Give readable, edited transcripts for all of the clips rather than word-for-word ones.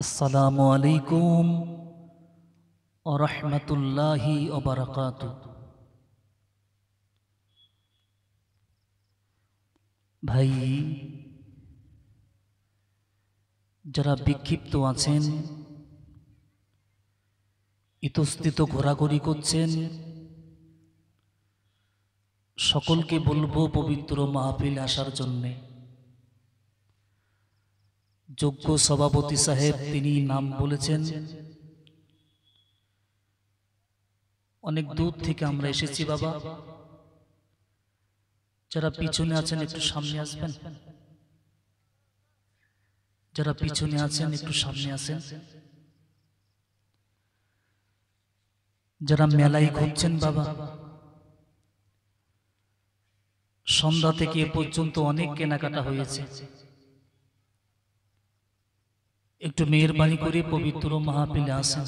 আসসালামু আলাইকুম ওয়া রাহমাতুল্লাহি ওয়া বারাকাতুহু। ভাই, যারা বিক্ষিপ্ত আছেন, ইতস্তত ঘোরাঘুরি করছেন, সকলকে বলবো পবিত্র মাহফিলে আসার জন্যে। যোগ্য সভাপতি সাহেব তিনি নাম বলেছেন, অনেক দূর থেকে আমরা এসেছি বাবা। যারা পিছনে আছেন একটু সামনে আসবেন, যারা পিছনে আছেন একটু সামনে আসেন। যারা মেলায় ঘুরছেন বাবা, সন্ধ্যা থেকে এ পর্যন্ত অনেক কেনাকাটা হয়েছে, একটু মেহেরবানি করে পবিত্র মাহফিলে আসেন।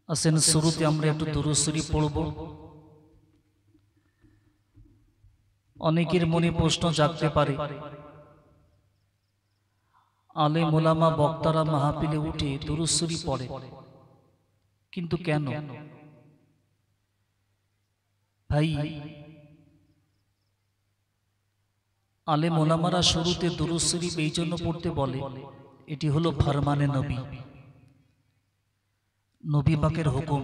আসেন, শুরুতে আমরা একটু দুরূদ শরীফ পড়ব। অনেকের মনে প্রশ্ন জাগতে পারে, আলেম ওলামা বক্তারা মাহফিলে উঠে দুরূদ শরীফ পড়ে, কিন্তু কেন? ভাই, আলেম ওলামারা শুরুতে দুরূদ শরীফ এই জন্য পড়তে বলে, এটি হলো ফরমানে নবী, নবী পাকের হুকুম।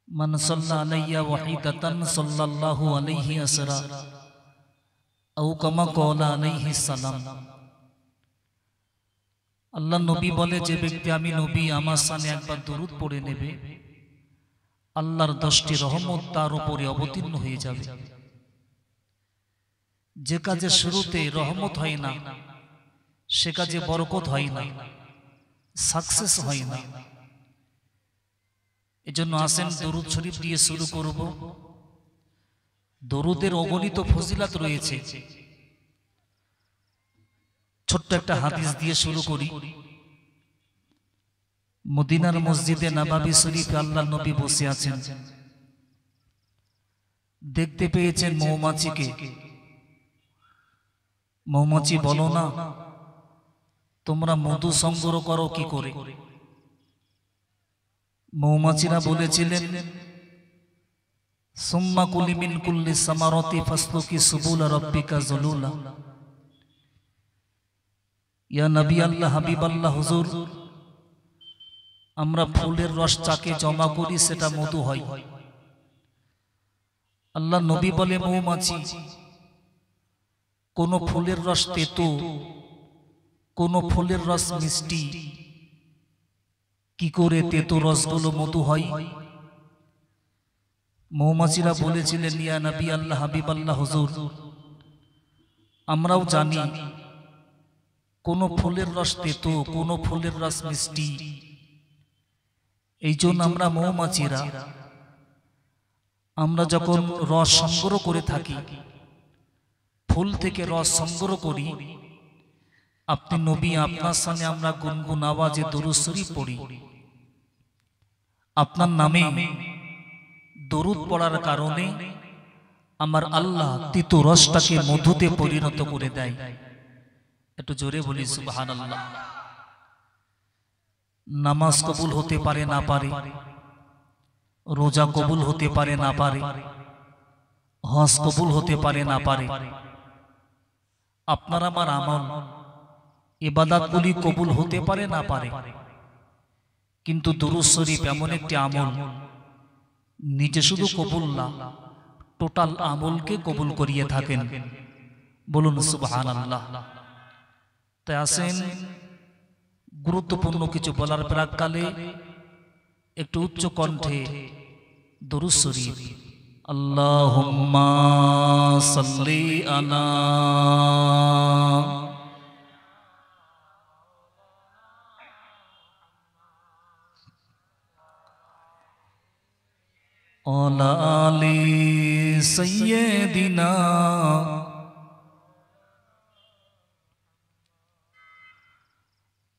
মান সাল্লা আলাইয়া ওয়াহিদাতান সাল্লাল্লাহু আলাইহি আসরা আও কামা ক্বালা আলাইহিস সালাম। আল্লাহ নবী বলে, যে ব্যক্তি আমি নবী আমার সামনে একবার দরুদ পড়ে নেবে, আল্লাহর 10টি রহমত তার উপরে অবতীর্ণ হয়ে যাবে। যে কাজে শুরুতে রহমত হয় না, সে কাজে বরকত হয় না, সাকসেস হয় না। এজন্য আসেন দরুদ শরীফ দিয়ে শুরু করব। দরুদের অগণিত ফজিলাত রয়েছে। ছোট্ট একটা হাদিস দিয়ে শুরু করি। মদিনার মসজিদে নববী শরীফে আল্লাহর নবী বসে আছেন। দেখতে পেয়েছেন মৌমাছিকে। মৌমাছি বলো না, তোমরা মধু সংগ্রহ করো কি করে? মৌমাছিরা বলেছিলেন, সুম্মা কুলি মিন কুল্লি সামারাতি ফাসলুকি সুবুলা রাব্বিকা যুলুলা। ইয়া নবী আল্লাহ, হাবিব আল্লাহ, হুজুর, আমরা ফুলের রস চাকে জমা করি, সেটা মধু হয়। আল্লাহ নবী বলে, মৌমাছি, কোন ফুলের রস তেতো, কোন ফুলের রস মিষ্টি, কি করে তেতো রসগুলো মধু হয়? মৌমাছিরা বলেছিলেন, ইয়া নবী আল্লাহ, হাবিব আল্লাহ, হুজুর, আমরাও জানি কোন ফুলের রস তেতো, কোন ফুলের রস মিষ্টি। এই জন্য আমরা মৌমাছিরা, আমরা যখন রস সংগ্রহ করে থাকি, ফুল থেকে রস সংগ্রহ করি, আপনি নবী, আপনার সামনে আমরা গুনগুন আওয়াজে দরুদ শরীফ পড়ি। আপনার নামে দরুদ পড়ার কারণে আমার আল্লাহ তিতো রসটাকে মধুতে পরিণত করে দেয়। একটু জোরে বলি সুবহানাল্লাহ। নামাজ কবুল হতে পারে না পারে, রোজা কবুল হতে পারে না পারে, হজ কবুল হতে পারে না পারে, আপনার আমার আমল ইবাদতগুলি কবুল হতে পারে না পারে, কিন্তু দুরূদ শরীফ এমন একটি আমল, নিজে শুধু কবুল না, টোটাল আমলকে কবুল করিয়ে থাকেন। বলুন সুবহানাল্লাহ। তাই আসেন, গুরুত্বপূর্ণ কিছু বলার প্রাককালে একটু উচ্চ কণ্ঠে দরুদ শরীফ। আল্লাহুম্মা সাল্লি আলা ওয়ালা আলি সাইয়্যিদিনা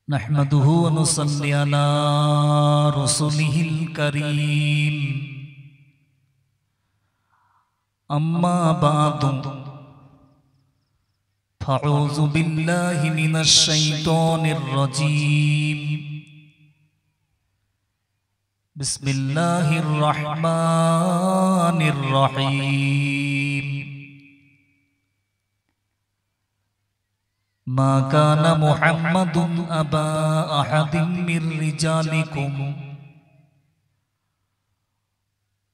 নাহমাদুহু ওয়া নুসাল্লি আলা রাসূলিহিল কারীম। আম্মা বা'দু, فأعوذ بالله من الشيطان الرجيم بسم الله الرحمن الرحيم ما كان محمد أبا أحد من رجالكم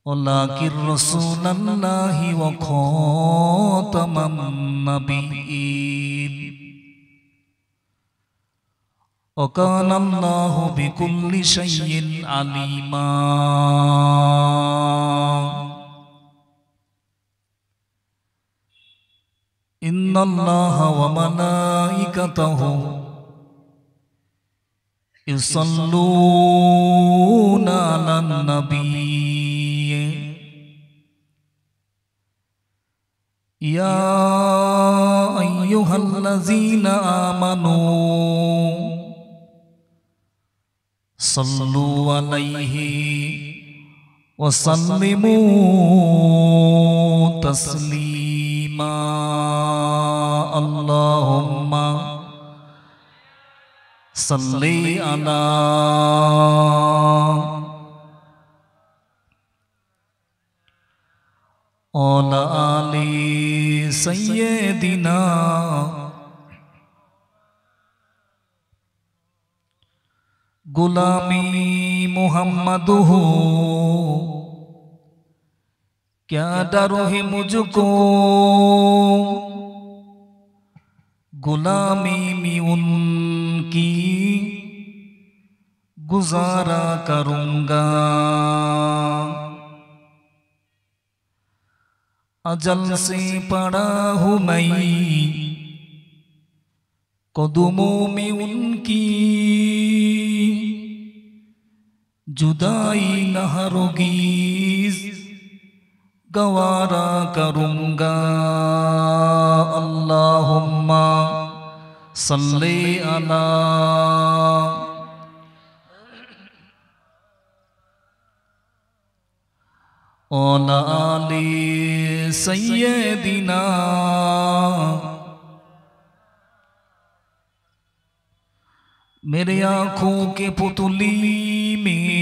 ولكن رسول الله وخاتم النبيين وكان الله بكل شيء عليما إن الله وملائكته يصلون على النبي يا أيها الذين آمنوا صلوا عليه وسلموا تسليما اللهم صل على وعلى آل سيدنا गुलामी मोहम्मद हो क्या डर है मुझको गुलामी में उनकी गुजारा करूंगा अजल से पड़ा हूँ मैं कदमों में उनकी जुदाई न हरगिज़ गवारा करूंगा अल्लाहुम्मा सल्ली अला औला आले सय्यदिना मेरे आँखों के पुतली में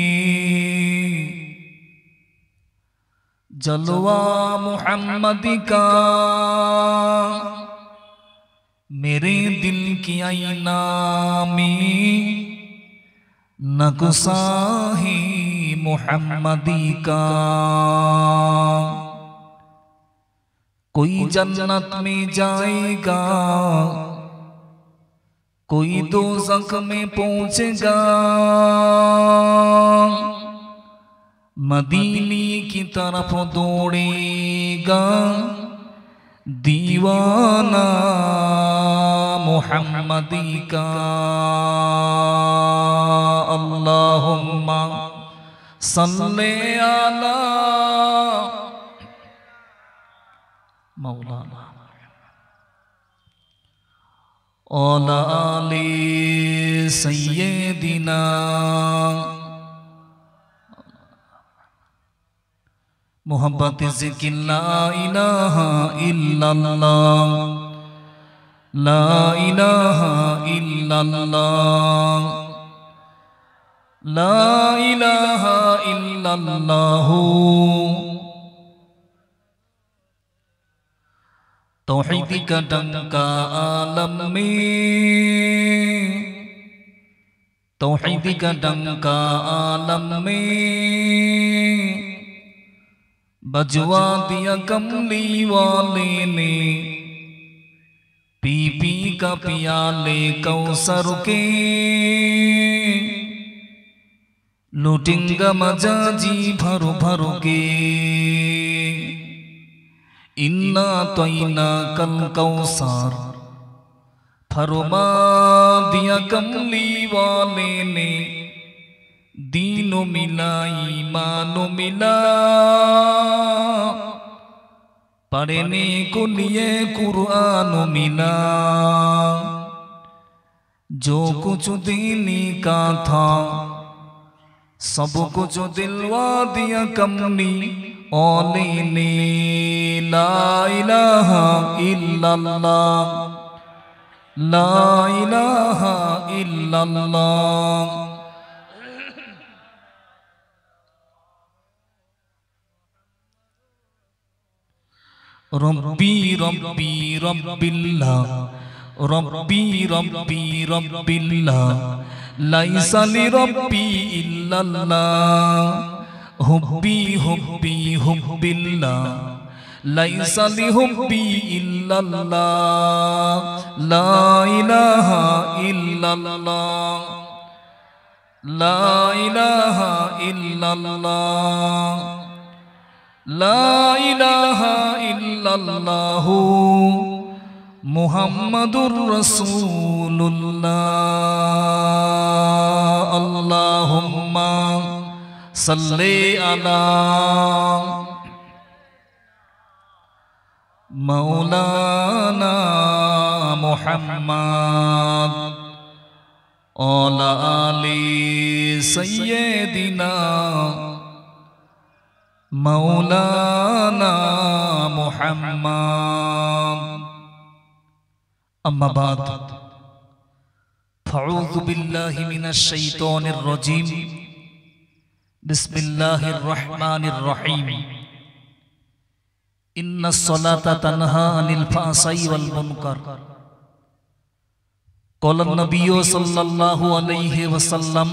जलवा मोहम्मद का मेरे दिल की आईना में नक्शा है मोहम्मदी का कोई जन्नत में जाएगा कोई दोज़ख में पहुंचेगा मदीने की तरफ दौड़ेगा दीवाना मोहम्मदी का अल्लाहुम्मा सल्ले अला मौलाना औला आले सय्यदिना मोहब्बत ज़िक्र ला इलाहा इल्लल्लाह ला इलाहा इल्लल्लाह ला इलाहा इल्लल्लाह तौहीद का डंका आलम में तौहीद का डंका आलम में बजवा दिया कमली वाले ने पी पी का पियाले कौसर के लूटेंगा मजा जी भरो भरो के इन्ना तोइना कल कौसर फरमा दिया कमली वाले ने दीनो मिला ईमानो मिला पढ़ने को लिए कुरान मिला जो कुछ देने का था सब कुछ दिलवा दिया कमली औले ने ला इलाहा इल्लल्लाह লা ইলাহা ইল্লাল্লাহ। রব্বি রব্বি রব্বিল্লাহ রব্বি রব্বি রব্বিল্লাহ লাইসা লি রব্বি ইল্লাল্লাহ হুব্বি হুব্বি হুব্বিল্লাহ লাইসা লি হুব্বি ইল্লাল্লাহ লা ইলাহা ইল্লাল্লাহ লা ইলাহা ইল্লাল্লাহ লা ইলাহা ইল্লাল্লাহু মুহাম্মাদুর রাসূলুল্লাহ। আল্লাহুম্মা সাল্লি আলা মাওলানা মুহাম্মাদ ওয়ালা আলি সাইয়্যিদিনা মাওলানা মুহাম্মাদ। আম্মা বাদ ফাউযু বিল্লাহি মিনাশ শাইতানির রাজীম। বিসমিল্লাহির রহমানির রহিম। ইন্নাস সালাতা তানহা আনিল ফাহশাই ওয়াল মুনকার। ক্বালা নবিয়্যু সাল্লাল্লাহু আলাইহি ওয়াসাল্লাম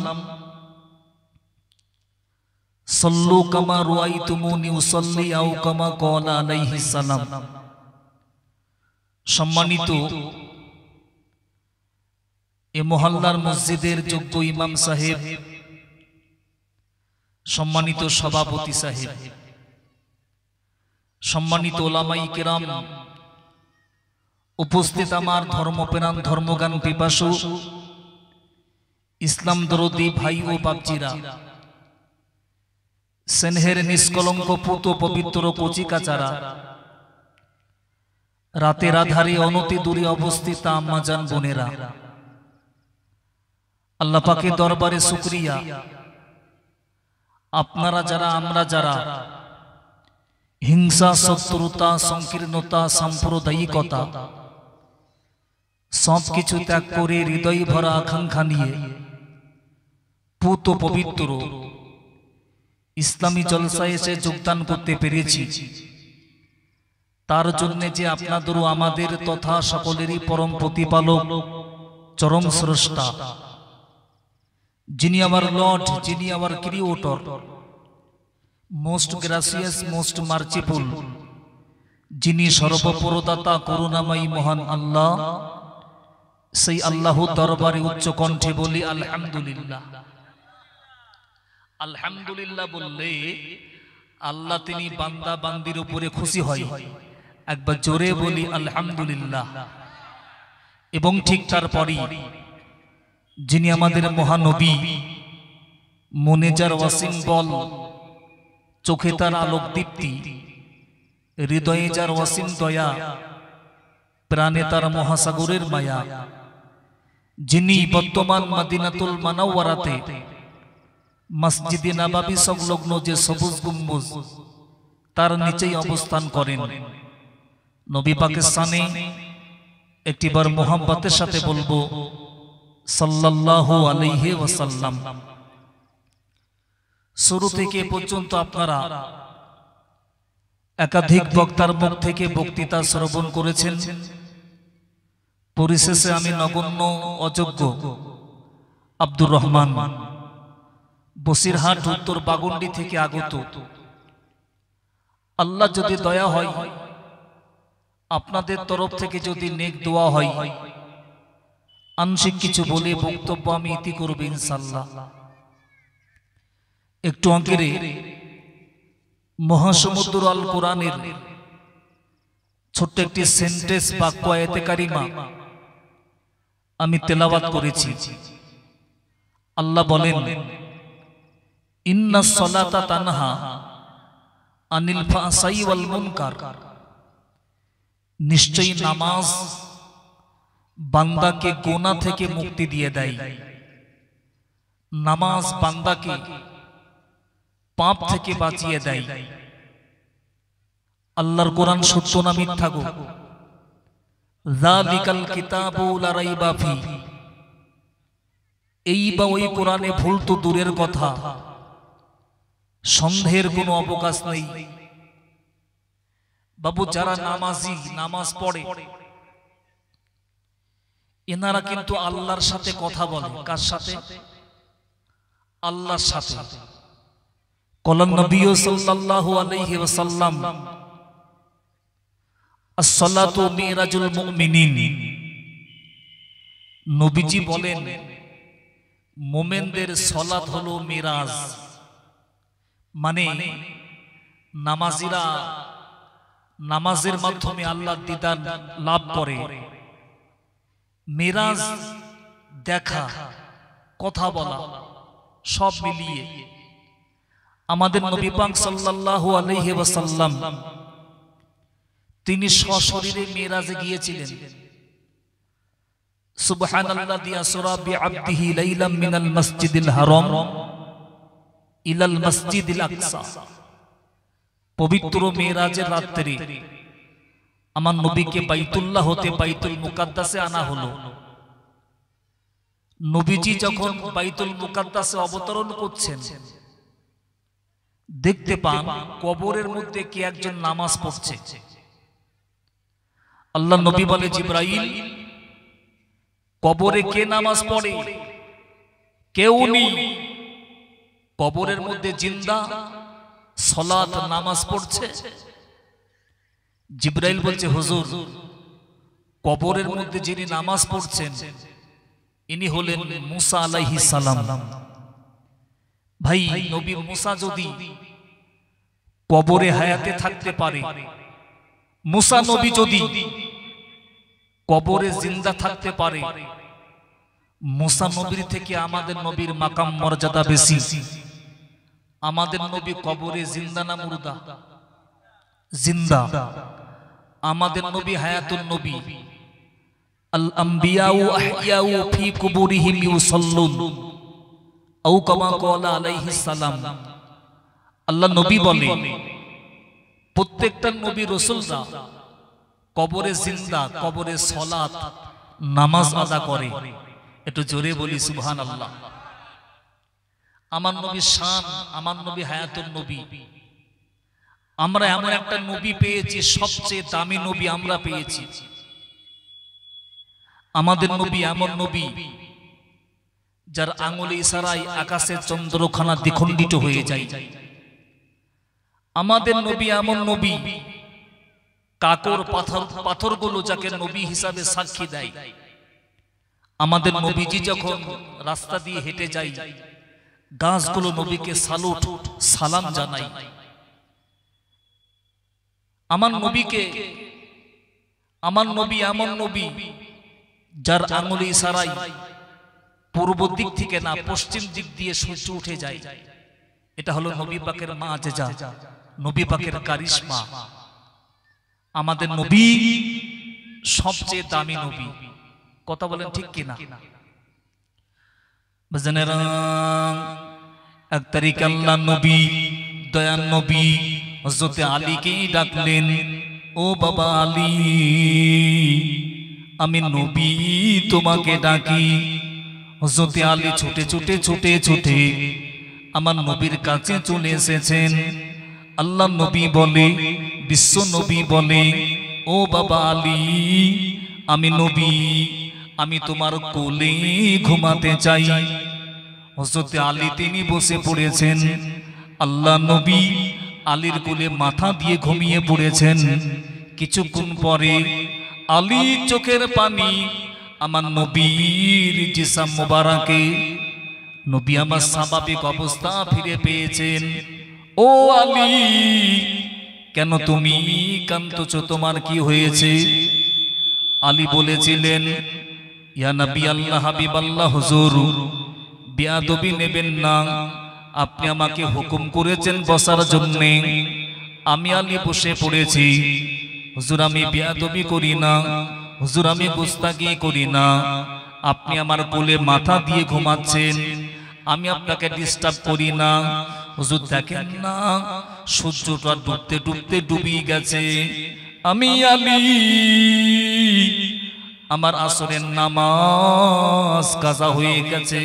সল্লু কামা রাআইতুমুনি উসাল্লি আও কামা ক্বালা আলাইহিস সালাম। সম্মানিত এ মহল্লার মসজিদের যোগ্য ইমাম সাহেব, সম্মানিত সভাপতি সাহেব, সম্মানিত ওলামাই কেরাম, উপস্থিত আমার ধর্মপ্রাণ ধর্মগান পিপাসু ইসলাম দরদি ভাই ও বাপজিরা, স্নেহের নিষ্কলঙ্ক পুত পবিত্র কচিকাচারা, রাতের আধারে অনতি দূরে অবস্থিত আম্মাজান বোনেরা, আল্লাহ পাকের দরবারে শুকরিয়া, আপনারা যারা আমরা যারা হিংসা শত্রুতা সংকীর্ণতা সাম্প্রদায়িকতা সবকিছু ত্যাগ করে হৃদয় ভরা আকাঙ্ক্ষা নিয়ে পুত পবিত্র ইসলামী জলসায় এসে যোগদান করতে পেরেছি, তার জন্য যে আপনাদেরও আমাদের তথা সকলেরই পরম প্রতিপালক চরম স্রষ্টা, যিনি আমার লর্ড, যিনি আমার creator, most gracias most merciful, যিনি সর্বপ্রদাতা করুণাময়ী মহান আল্লাহ, সেই আল্লাহর দরবারে উচ্চ কণ্ঠে বলি আলহামদুলিল্লাহ। আলহামদুলিল্লাহ বললে আল্লাহ তিনি বান্দা বান্দির উপরে খুশি হয়। একবার জোরে বলি আলহামদুলিল্লাহ। এবং ঠিক তারপরই যিনি আমাদের মহানবী, মনে যার ওয়াসিম বল, চোখে তার আলোক দীপ্তি, হৃদয়ে যার ওয়াসিম দয়া, প্রাণে তার মহাসাগরের মায়া, যিনি বর্তমান মদিনাতুল মুনাওয়ারাতে মসজিদে নববী সংলগ্ন যে সবুজ গম্বুজ তার নিচেই অবস্থান করেন, নবী পাকের শানে একটিবার মোহাম্মতের সাথে বলবো সাল্লাল্লাহু আলাইহি ওয়াসাল্লাম। শুরু থেকে পর্যন্ত আপনারা একাধিক বক্তার মুখ থেকে বক্তৃতা শ্রবণ করেছেন। পরিশেষে আমি নগণ্য অযোগ্য আব্দুর রহমান, বসিরহাট উত্তর বাগুন্ডি থেকে আগত। আল্লাহ যদি দয়া হয়, আপনাদের তরফ থেকে যদি নেক দোয়া হয়, আংশিক কিছু বলে বক্তব্য আমি ইতি করব ইনশাআল্লাহ। একটু অঙ্কেরে মহাসমুদ্র আল কোরআনের ছোট্ট একটি সেন্টেন্স বাক্য আয়াতে কারিমা আমি তেলাওয়াত করেছি। আল্লাহ বলেন, ইন্নাস সালাতা তানহা আনিল ফাহশাই ওয়াল মুনকার। নিশ্চয়ই নামাজ বান্দাকে গুনাহ থেকে মুক্তি দিয়ে দেয়। নামাজ বান্দাকে পাপ থেকে বাঁচিয়ে দেয়। আল্লাহর কোরআন সত্য না মিথ্যা গো? যালিকাল কিতাবু লা রাইবা ফি, এই বা ওই কোরআনে ভুল তো দূরের কথা, সন্দেহের কোনো অবকাশ নেই। বাবু যারা নামাজি, নামাজ পড়ে, এনারা কিন্তু আল্লাহর সাথে কথা বলে। কার সাথে? আল্লাহর সাথে। কলান নবী সাল্লাল্লাহু আলাইহি ওয়াসাল্লাম, as-salatu mi'rajul mu'minin। নবীজি বলেন মুমিনদের সালাত হলো মিরাজ, মানে নামাজিরা নামাজের মাধ্যমে আল্লাহর দিদার লাভ করে। মিরাজ দেখা, কথা বলা, সব মিলিয়ে আমাদের নবী পাক সাল্লাল্লাহু আলাইহি ওয়াসাল্লাম তিনি সশরীরে মিরাজে গিয়েছিলেন। সুবহানাল্লাযী আসরা বিআবদিহি লাইলাম মিনাল মাসজিদিল হারাম ইলাল মাসজিদিল আকসা। পবিত্র মিরাজের রাতে আমার নবীকে বাইতুল্লাহ হতে বাইতুল মুকাদ্দাসে আনা হলো। নবীজি যখন বাইতুল মুকাদ্দাসে অবতরণ করছেন, দেখতে পান কবরের মধ্যে কে একজন নামাজ পড়ছে। আল্লাহ নবী বলে, জিবরাইল, কবরে কে নামাজ পড়ে? কেউ নেই, কবরের মধ্যে জিন্দা সালাত নামাজ পড়ছে। জিবরাইল বলছে, হুজুর, কবরের মধ্যে যিনি নামাজ পড়ছেন ইনি হলেন মুসা আলাইহিস সালাম। ভাই, নবী মুসা যদি কবরে হায়াতে থাকতে পারে, মুসা নবী যদি কবরে জিন্দা থাকতে পারে, মুসা নবীর থেকে আমাদের নবীর মাকাম মর্যাদা বেশি। আমাদের নবী কবরে জিন্দা না মুর্দা? জিন্দা। আমাদের নবী হায়াতুন নবী। আল আম্বিয়াউ আহইয়াউ ফি কুবুরিহিম ইউসাল্লুন আও কামা ক্বালা আলাইহিস সালাম। আল্লাহ নবী বলে, প্রত্যেকটা নবী রাসূলরা কবরে জিন্দা, কবরে সালাত নামাজ আদা করে। একটু জোরে বলি সুবহানাল্লাহ। আমার নবী শান, আমার নবী হায়াতুন নবী। আমরা এমন একটা নবী পেয়েছি, সবচেয়ে দামি নবী আমরা পেয়েছি। আমাদের নবী এমন নবী যার আঙ্গুলে ইশারায় আকাশের চন্দ্রখানা দ্বিখণ্ডিত হয়ে যায়। আমাদের নবী এমন নবী, কাকর পাথরগুলো যাকে নবী হিসাবে সাক্ষী দেয়। আমাদের নবীজি যখন রাস্তা দিয়ে হেঁটে যায়, গাছগুলো নবীকে সালুট, সালাম জানায়। আমার নবী এমন নবী যার আঙ্গুলে ইশারায় পূর্ব দিক থেকে না পশ্চিম দিক দিয়ে সূর্য উঠে যায়। এটা হলো নবী পাকের মুআজিজা, নবী পাকের কারিশমা। আমাদের নবী সবচেয়ে দামি নবী। কথা বলেন ঠিক কিনা? বাজানেরা, এক তারিখ আল্লাহ নবী, দয়ার নবী হযরত আলীকে ডাকলেন, ও বাবা আলী, আমি নবী তোমাকে ডাকি। হযরত আলী ছুটে ছুটে ছুটে ছুটে আমার নবীর কাছে চলে এসেছেন। আল্লাহ নবী বলে, বিশ্ব নবী বলে, ও বাবা আলী, আমি নবী, আমি তোমার কোলে ঘুমাতে চাই। হযরত আলী তিনি বসে পড়েছেন। আল্লাহ নবী আলীর কোলে মাথা দিয়ে ঘুমিয়ে পড়েছেন। কিছুক্ষণ পরে আলী চোখের পানি আমার নবীর জিসম মুবারকে, নবী আমার স্বাভাবিক অবস্থা ফিরে পেয়েছেন। ও আলী, কেন তুমি কাঁদছো? তোমার কি হয়েছে? আলী বলেছিলেন, ইয়া নবী আল্লাহ, হাবিব আল্লাহ, হুজুর, বেয়াদবি নেবেন না। আপনি আমাকে হুকুম করেছেন বসার জন্য, আমি আলী বসে পড়েছি। হুজুর, আমি বেয়াদবি করি না, হুজুর, আমি গুস্তাখি করি না। আপনি আমার কোলে মাথা দিয়ে ঘুমাচ্ছেন, আমি আপনাকে ডিস্টার্ব করি না। হুজুর দেখেন না, সূর্যটা ডুবতে ডুবতে ডুবিয়ে গেছে। আমি আলী আমার আসরের নামাজ কাজা হয়ে গেছে,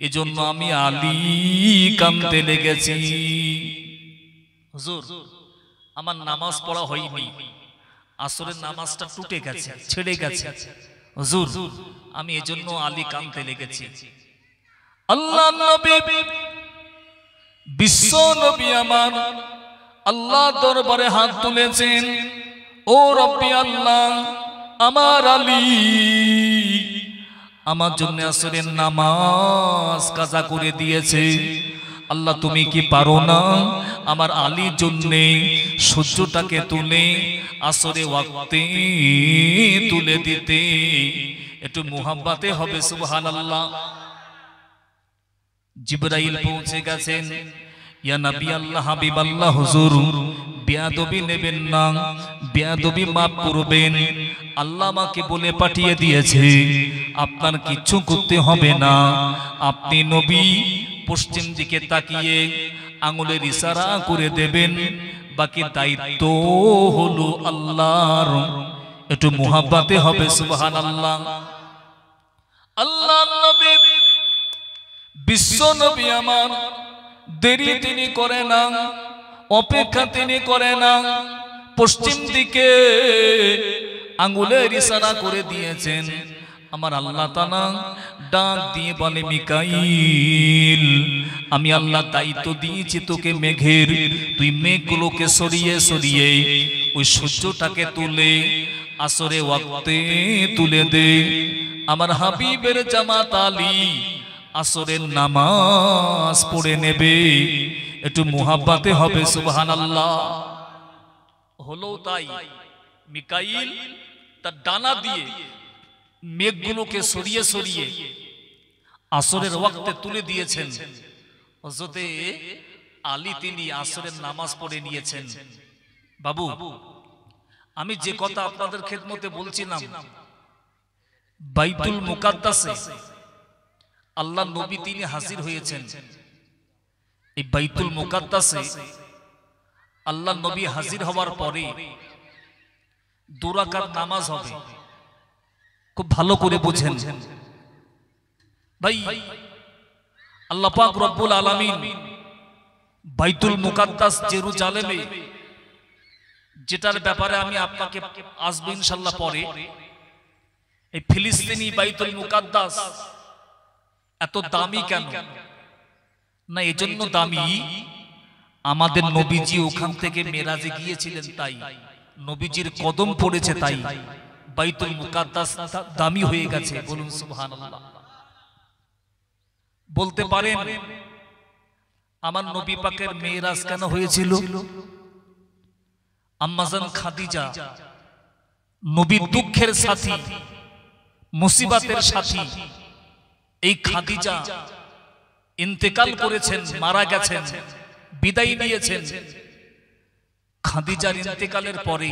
এজন্য আমি আলী কাঁদতে লেগেছি। হুজুর আমার নামাজ পড়া হয়নি, আসরের নামাজটা টুটে গেছে, ছেড়ে গেছে, হুজুর আমি এজন্য আলী কাঁদতে লেগেছি। আল্লাহ নবী, বিশ্ব নবী আমার আল্লাহ দরবারে হাত তুলেছেন, ও রব্বি আল্লাহ, আমার আলী আমার জন্য আসরের নামাজ কাজা করে দিয়েছে। আল্লাহ তুমি কি পারো না আমার আলীর জন্য সূর্যটাকে তুলে আসরে ওয়াক্তে তুলে দিতে? একটু মুহাব্বতে হবে সুবহানাল্লাহ। জিবরাইল পৌঁছে গেছেন, ইয়া নবী আল্লাহ, হাবিব আল্লাহ, হুজুর বেয়াদবি নেবেন না, বেয়াদবি মাফ করবেন, আল্লাহ আমাকে বলে পাঠিয়ে দিয়েছে আপনার কিচ্ছু করতে হবে না। আপনি নবী পশ্চিম দিকে তাকিয়ে আঙুলের ইশারা করে দেবেন, বাকি দায়িত্ব হলো আল্লাহর। একটু মুহাব্বতে হবে সুবহানাল্লাহ। আল্লাহ নবী, বিশ্ব নবী আমার দেরি তিনি করে না, অপেক্ষা তিনি করে না, পশ্চিম দিকে আঙ্গুলের ইশারা করে দিয়েছেন। আমার আল্লাহ তাআলা ডাক দিয়ে বলে, মিকাইল আমি আল্লাহ দায়িত্ব দিয়েছি তোকে মেঘের, তুই মেঘগুলোকে সরিয়ে সরিয়ে ওই সূর্যটাকে তুলে আসরে ওয়াক্তে তুলে দে। আমার হাবিবের জামাত আলী আসরের নামাজ পড়ে নেবে। একটু মুহাব্বতে হবে সুবহানাল্লাহ। হলো তাই, মিকাইল তার ডানা দিয়ে মেঘগুলোকে সরিয়ে সরিয়ে আসরের ওয়াক্তে তুলে দিয়েছেন। হযরতে আলী তিনি আসরের নামাজ পড়ে নিয়েছেন। বাবু আমি যে কথা আপনাদের খেদমতে বলছিলাম, বাইতুল মুকাদ্দাসে আল্লাহ নবী তিনি হাজির হয়েছেন। এই বাইতুল মুকাদ্দাসে আল্লাহ নবী হাজির হওয়ার পরে 2 রাকাত নামাজ হবে। খুব ভালো করে বুঝেন ভাই, আল্লাহ পাক রব্বুল আলামিন বাইতুল মুকাদ্দাস জেরুজালেমে, যেটার ব্যাপারে আমি আপনাকে আসবো ইনশাআল্লাহ পরে, এই ফিলিস্তিনি বাইতুল মুকাদ্দাস এত দামি কেন? না এজন্য দামি, আমাদের নবীজি ওখান থেকে মেরাজে গিয়েছিলেন, তাই নবীজির কদম পড়েছে, তাই বাইতুল মুকাদ্দাস দামি হয়ে গেছে। বলুন সুবহানাল্লাহ। বলতে পারেন আমার নবী পাকের মেরাজ কেন হয়েছিল? আম্মাজান খাদিজা নবীর দুঃখের সাথী, মুসিবতের সাথী, এই খাদিজা ইন্তেকাল করেছেন, মারা গেছেন, বিদায় নিয়েছেন। খাদিজার ইন্তেকালের পরে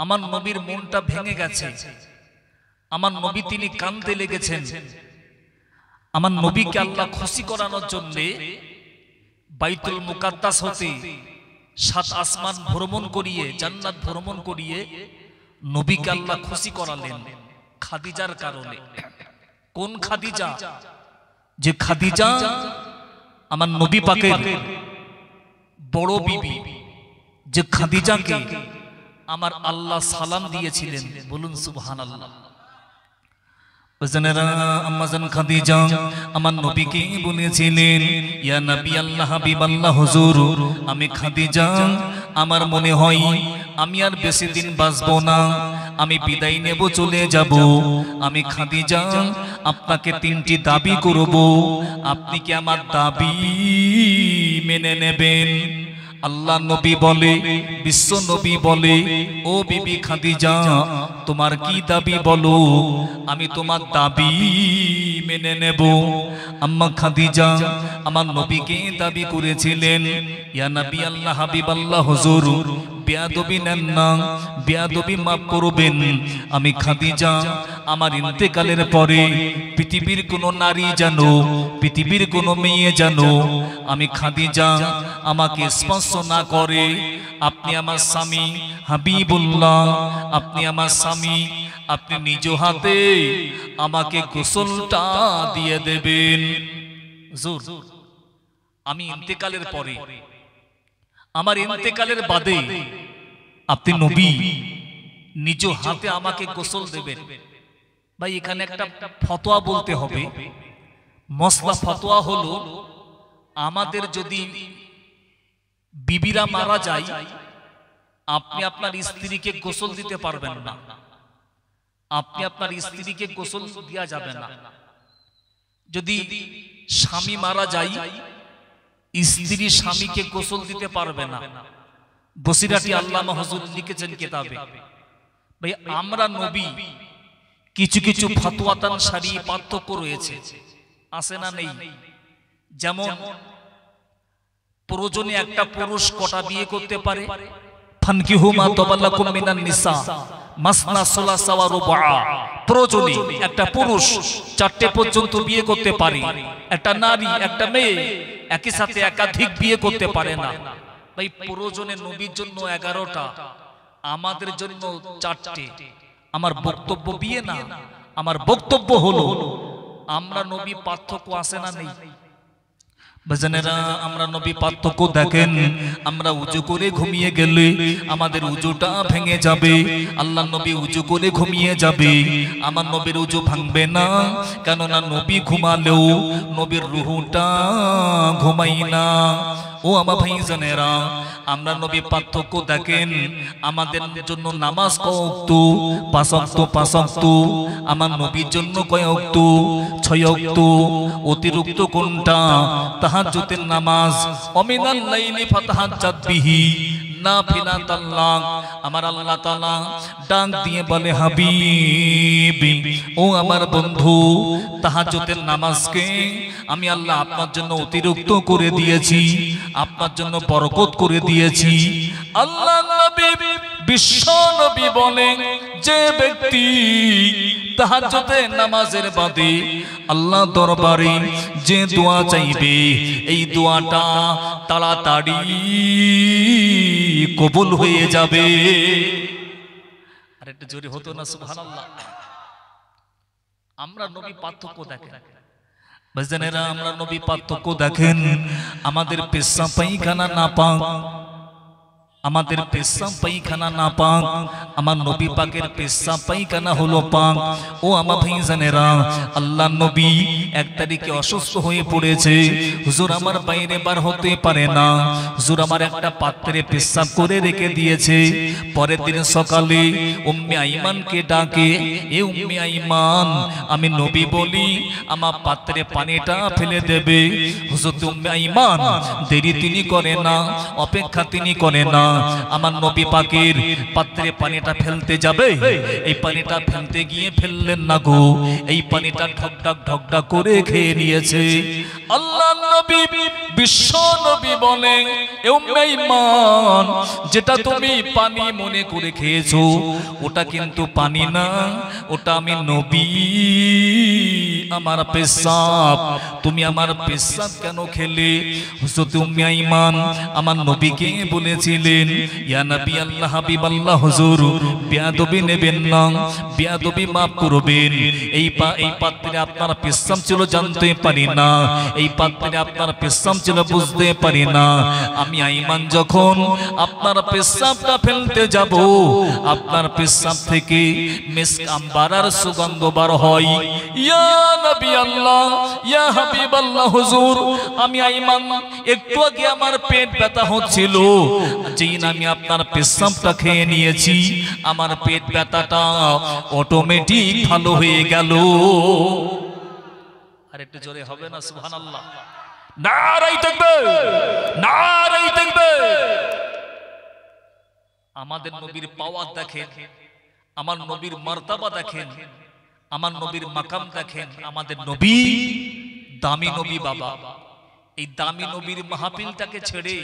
আমার নবীর মনটা ভেঙে গেছে। আমার নবী তিনি কাঁদতে লেগেছেন। আমার নবীকে আল্লাহ খুশি করানোর জন্য বাইতুল মুকাদ্দাস হতে 7 আসমান ভ্রমণ করিয়ে, জান্নাত ভ্রমণ করিয়ে নবীকে আল্লাহ খুশি করালেন খাদিজার কারণে। কোন খাদিজা? যে খাদিজা আমার নবী পাকের বড় বিবি, যে খাদিজাকে আমার আল্লাহ সালাম দিয়েছিলেন। বলুন সুবহানাল্লাহ। আম্মাজান খাদিজা আমার নবীকে বলেছিলেন, ইয়া নবী আল্লাহ, হাবিব আল্লাহ, হুজুর আমি খাদিজা, আমার মনে হয় আমি আর বেশি দিন বাঁচব না, আমি বিদায় নেব, চলে যাব। আমি খাদিজা আপনাকে 3টি দাবি করব, আপনি কি আমার দাবি মেনে নেবেন? আল্লাহ নবী বলে, বিশ্ব নবী বলে, ও বিবি খাদিজা তোমার কি দাবি বলো, আমি তোমার দাবি মেনে নেব। আম্মা খাদিজা আমার নবীকে দাবি করেছিলেন, ইয়া নবী আল্লাহ, হাবিব আল্লাহ, হুজুর বেয়াদবি নেন না, বেয়াদবি মাফ করবেন। আমি খাদিজা আমার ইন্তেকালের পরে পৃথিবীর কোনো নারী জানো, পৃথিবীর কোনো মেয়ে জানো আমি খাদিজা আমাকে স্পর্শ না করে। আপনি আমার স্বামী হাবিবুল্লাহ, আপনি আমার স্বামী, আপনি নিজ হাতে আমাকে গোসলটা দিয়ে দেবেন। হুজুর আমি ইন্তেকালের পরে, আমার ইন্তেকালের বাদে আপনি নবী নিজ হাতে আমাকে গোসল দেবেন। ভাই এখানে একটা ফতোয়া বলতে হবে। মসলা ফতোয়া হলো, আমাদের যদি বিবিরা মারা যায় আপনি আপনার স্ত্রীকে গোসল দিতে পারবেন না, আপনি আপনার স্ত্রীকে গোসল দেওয়া যাবে না। যদি স্বামী মারা যায় স্ত্রী স্বামীকে গোসল দিতে পারবে না। বসিরাটি আল্লামা হুজুর লিখেছেন কিতাবে। ভাই আমরা নবী কিছু কিছু ফতোয়াতান সারি পার্থক্য রয়েছে, আছে না নেই? যেমন প্রয়োজনে একটা পুরুষ কটা বিয়ে করতে পারে? ফানকিহু মা তাবাল্লাকুম মিনান নিসা মাসনা সুলাসা ওয়া রুবা। প্রয়োজনে একটা পুরুষ 4টে পর্যন্ত বিয়ে করতে পারে, একটা নারী একটা মেয়ে একই সাথে একাধিক বিয়ে করতে পারে না। ভাই প্রয়োজনে নবীর জন্য 11টা, আমাদের জন্য 4টে। আমার বক্তব্য বিয়ে না, আমার বক্তব্য হলো আমরা নবী পার্থক্য আছে না নেই? বাজানেরা আমরা নবী পার্থক্য দেখেন। আমরা উজু করে ঘুমিয়ে গেলে আমাদের উজুটা ভেঙে যাবে, আল্লাহ নবী উজু করে ঘুমিয়ে যাবে, আমার নবীর উজু ভাঙবে না। কেননা নবী ঘুমালেও নবীর রুহুটা ঘুমাই না। ও আমার ভাইজানেরা আমরা নবী পার্থক্য দেখেন। আমাদের জন্য নামাজ কয় ওয়াক্ত? 5 ওয়াক্ত, 5 ওয়াক্ত। আমার নবীর জন্য কয় ওয়াক্ত? 6 ওয়াক্ত। অতিরিক্ত কোনটা? তাহাজ্জুদের নামাজ। অমিনাল লাইলি ফাতাহাজ্জাত বিহি নাফিলাতাল লাক। আমার আল্লাহ তাআলা ডাক দিয়ে বলে, হাবিবি ও আমার বন্ধু, তাহাজ্জুদের নামাজকে আমি আল্লাহ আপনার জন্য অতিরিক্ত করে দিয়েছি, আপনার জন্য বরকত করে দিয়েছি। আল্লাহ নবী বিশ্ব নবী বলেন, যে ব্যক্তি তাহাজ্জুদের নামাজের বাদে আল্লাহ দরবারে যে দোয়া চাইবে এই দোয়াটা তাড়াতাড়ি কবুল হয়ে যাবে। আর একটু জোরে হতো না সুবহানাল্লাহ? আমরা নবী পার্থক্য দেখেন বাজানেরা, আমরা নবী পার্থক্য দেখেন। আমাদের পেশাব পায়খানা না পাক, আমাদের পেশাব পায়খানা না পাক, আমার নবী পাকের পেশাব পায়খানা হলো পাক। ও আমার ভাইজানেরা আল্লাহ নবী 1 তারিখে অসুস্থ হয়ে পড়েছে। হুজুর আমার বাইরে বার হতে পারে না, হুজুর আমার একটা পাত্রে পেশাব করে রেখে দিয়েছে। পরের দিন সকালে উম্মে আইমানকে ডাকে, এ উম্মে আইমান আমি নবী বলি আমার পাত্রে পানিটা ফেলে দেবে। হুজুর উম্মে আইমান দেরি তিনি করে না, অপেক্ষা তিনি করে না। আমার নবী পাকের পাত্রে পানিটা ফেলতে যাবে, এই পানিটা ফেলতে গিয়ে ফেললেন না গো, এই পানিটা ঢকঢক ঢকঢক করে খেয়ে নিয়েছে। আল্লাহ নবী বিশ্ব নবী বলেন, এ উম্মে ঈমান যেটা তুমি পানি মনে করে খেয়েছো ওটা কিন্তু পানি না, ওটা আমি নবী আমার পেশাব। তুমি আমার পেশাব কেন খেলে? হুজুর উম্মে ঈমান আমার নবীকে বলেছিলেন, ইয়া নবী আল্লাহ হাবিব আল্লাহ হুজুর বেয়াদবি নেবেন না, বেয়াদবি মাফ করবেন। এই পাত্রে আপনার পেশাব ছিল জানতে পারি না, এই পাত্রে আপনার পেশাব ছিল বুঝতে পারি না। আমি ঈমান যখন আপনার পেশাবটা ফেলতে যাব আপনার পেশাব থেকে মিস্ক আম্বারার সুগন্ধ বার হয়। ইয়া নবী আল্লাহ ইয়া হাবিব আল্লাহ হুজুর আমি ঈমান একটু আগে আমার পেট ব্যথা হচ্ছিল, যেই আমি আপনার পেশাবটা খেয়ে নিয়েছি আমার পেট ব্যথাটা অটোমেটিক ভালো হয়ে গেল। আর একটু জোরে হবে না সুবহানাল্লাহ? নারায়ে তাকবীর, নারায়ে তাকবীর। আমাদের নবীর পাওয়ার দেখেন, আমার নবীর মর্তবা দেখেন, আমার নবীর মাকাম দেখেন। আমাদের নবী দামি নবী বাবা। এই দামি নবীর মাহফিলটাকে ছেড়ে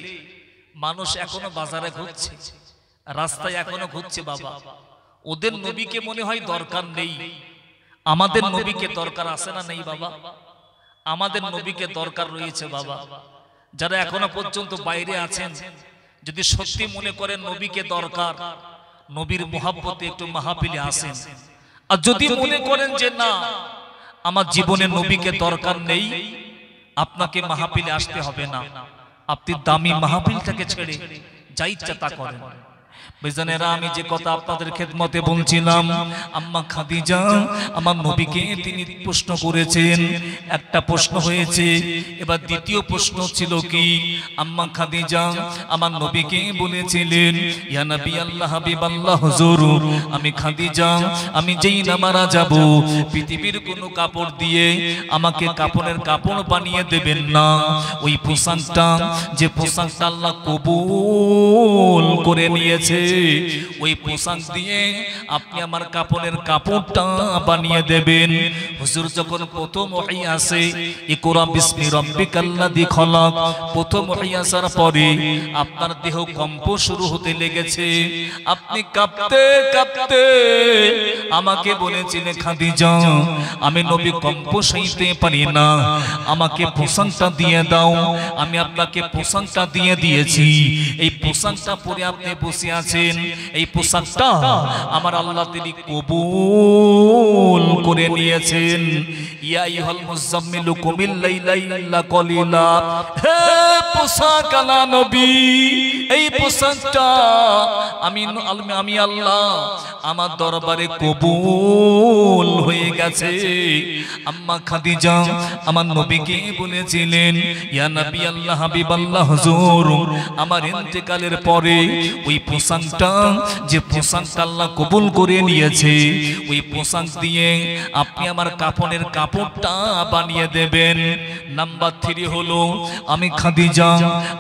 মানুষ এখনো বাজারে ঘুরছে, রাস্তায় এখনো ঘুরছে বাবা। ওদের নবীকে মনে হয় দরকার নেই, আমাদের নবীকে দরকার আছে না নেই বাবা? আমাদের নবীকে দরকার রয়েছে বাবা। যারা এখনো পর্যন্ত বাইরে আছেন, যদি সত্যি মনে করেন নবীকে দরকার, নবীর মোহাব্বতে একটু মাহফিলে আসেন। আর যদি মনে করেন যে না আমার জীবনে নবীকে দরকার নেই, আপনাকে মাহফিলে আসতে হবে না, আপনি দামি মাহফিলটাকে ছেড়ে যা ইচ্ছা তা করেন। বেজানেরা, আমি যে কথা আপনাদের খেদমতে বলছিলাম, আম্মা খাদিজা আমার নবীকে তিনি প্রশ্ন করেছেন, একটা প্রশ্ন হয়েছে। এবার দ্বিতীয় প্রশ্ন ছিল কি, আম্মা খাদিজা আমার নবীকে বলেছিলেন, ইয়া নবী আল্লাহ হাবিবাল্লাহ হুজুর, আমি খাদিজা আমি যেই না মারা যাব, পৃথিবীর কোনো কাপড় দিয়ে আমাকে কাপড়ের কাপড় বানিয়ে দেবেন না। ওই পোশাকটা, যে পোশাকটা আল্লাহ কবুল করে নিয়েছে, ওই পোশাক দিয়ে আপনি আমার কাপড়ের কাপড়টা বানিয়ে দেবেন। হুজুর যখন প্রথম ওহী আসে, ইকরা বিসমি রাব্বিকাল্লাযী খলাক, প্রথম ওহী আসার পরে আপনার দেহ কম্প শুরু হতে লেগেছে, আপনি কাঁপতে কাঁপতে আমাকে বলেছিলেন, খাদিজা আমি নবী কম্প সইতে পারি না, আমাকে পোশাকটা দিয়ে দাও। আমি আপনাকে পোশাকটা দিয়ে দিয়েছি, এই পোশাকটা পরে আপনি বসে আছেন, এই পোশাকটা আমার আল্লাহ তিনি কবুল করে নিয়েছেন। ইয়া আইয়ুহাল মুযাম্মিলু কুমিল লাইলা ইল্লা কলিলা, হে পোশাক আলা নবী, এই পোশাকটা আমি আল্লাহ আমার দরবারে কবুল হয়ে গেছে। আম্মা খাদিজা আমার নবীকে বলেছিলেন, ইয়া নবী আল্লাহ হাবিবাল্লাহ হুজুর, আমার ইন্তেকালের পরে ওই পোশাকটা, যে পোশাকটা আল্লাহ কবুল করে নিয়েছে, ওই পোশাক দিয়ে আপনি আমার কাফনের কাপড়টা বানিয়ে দেবেন। নাম্বার 3 হলো, আমি খাদিজা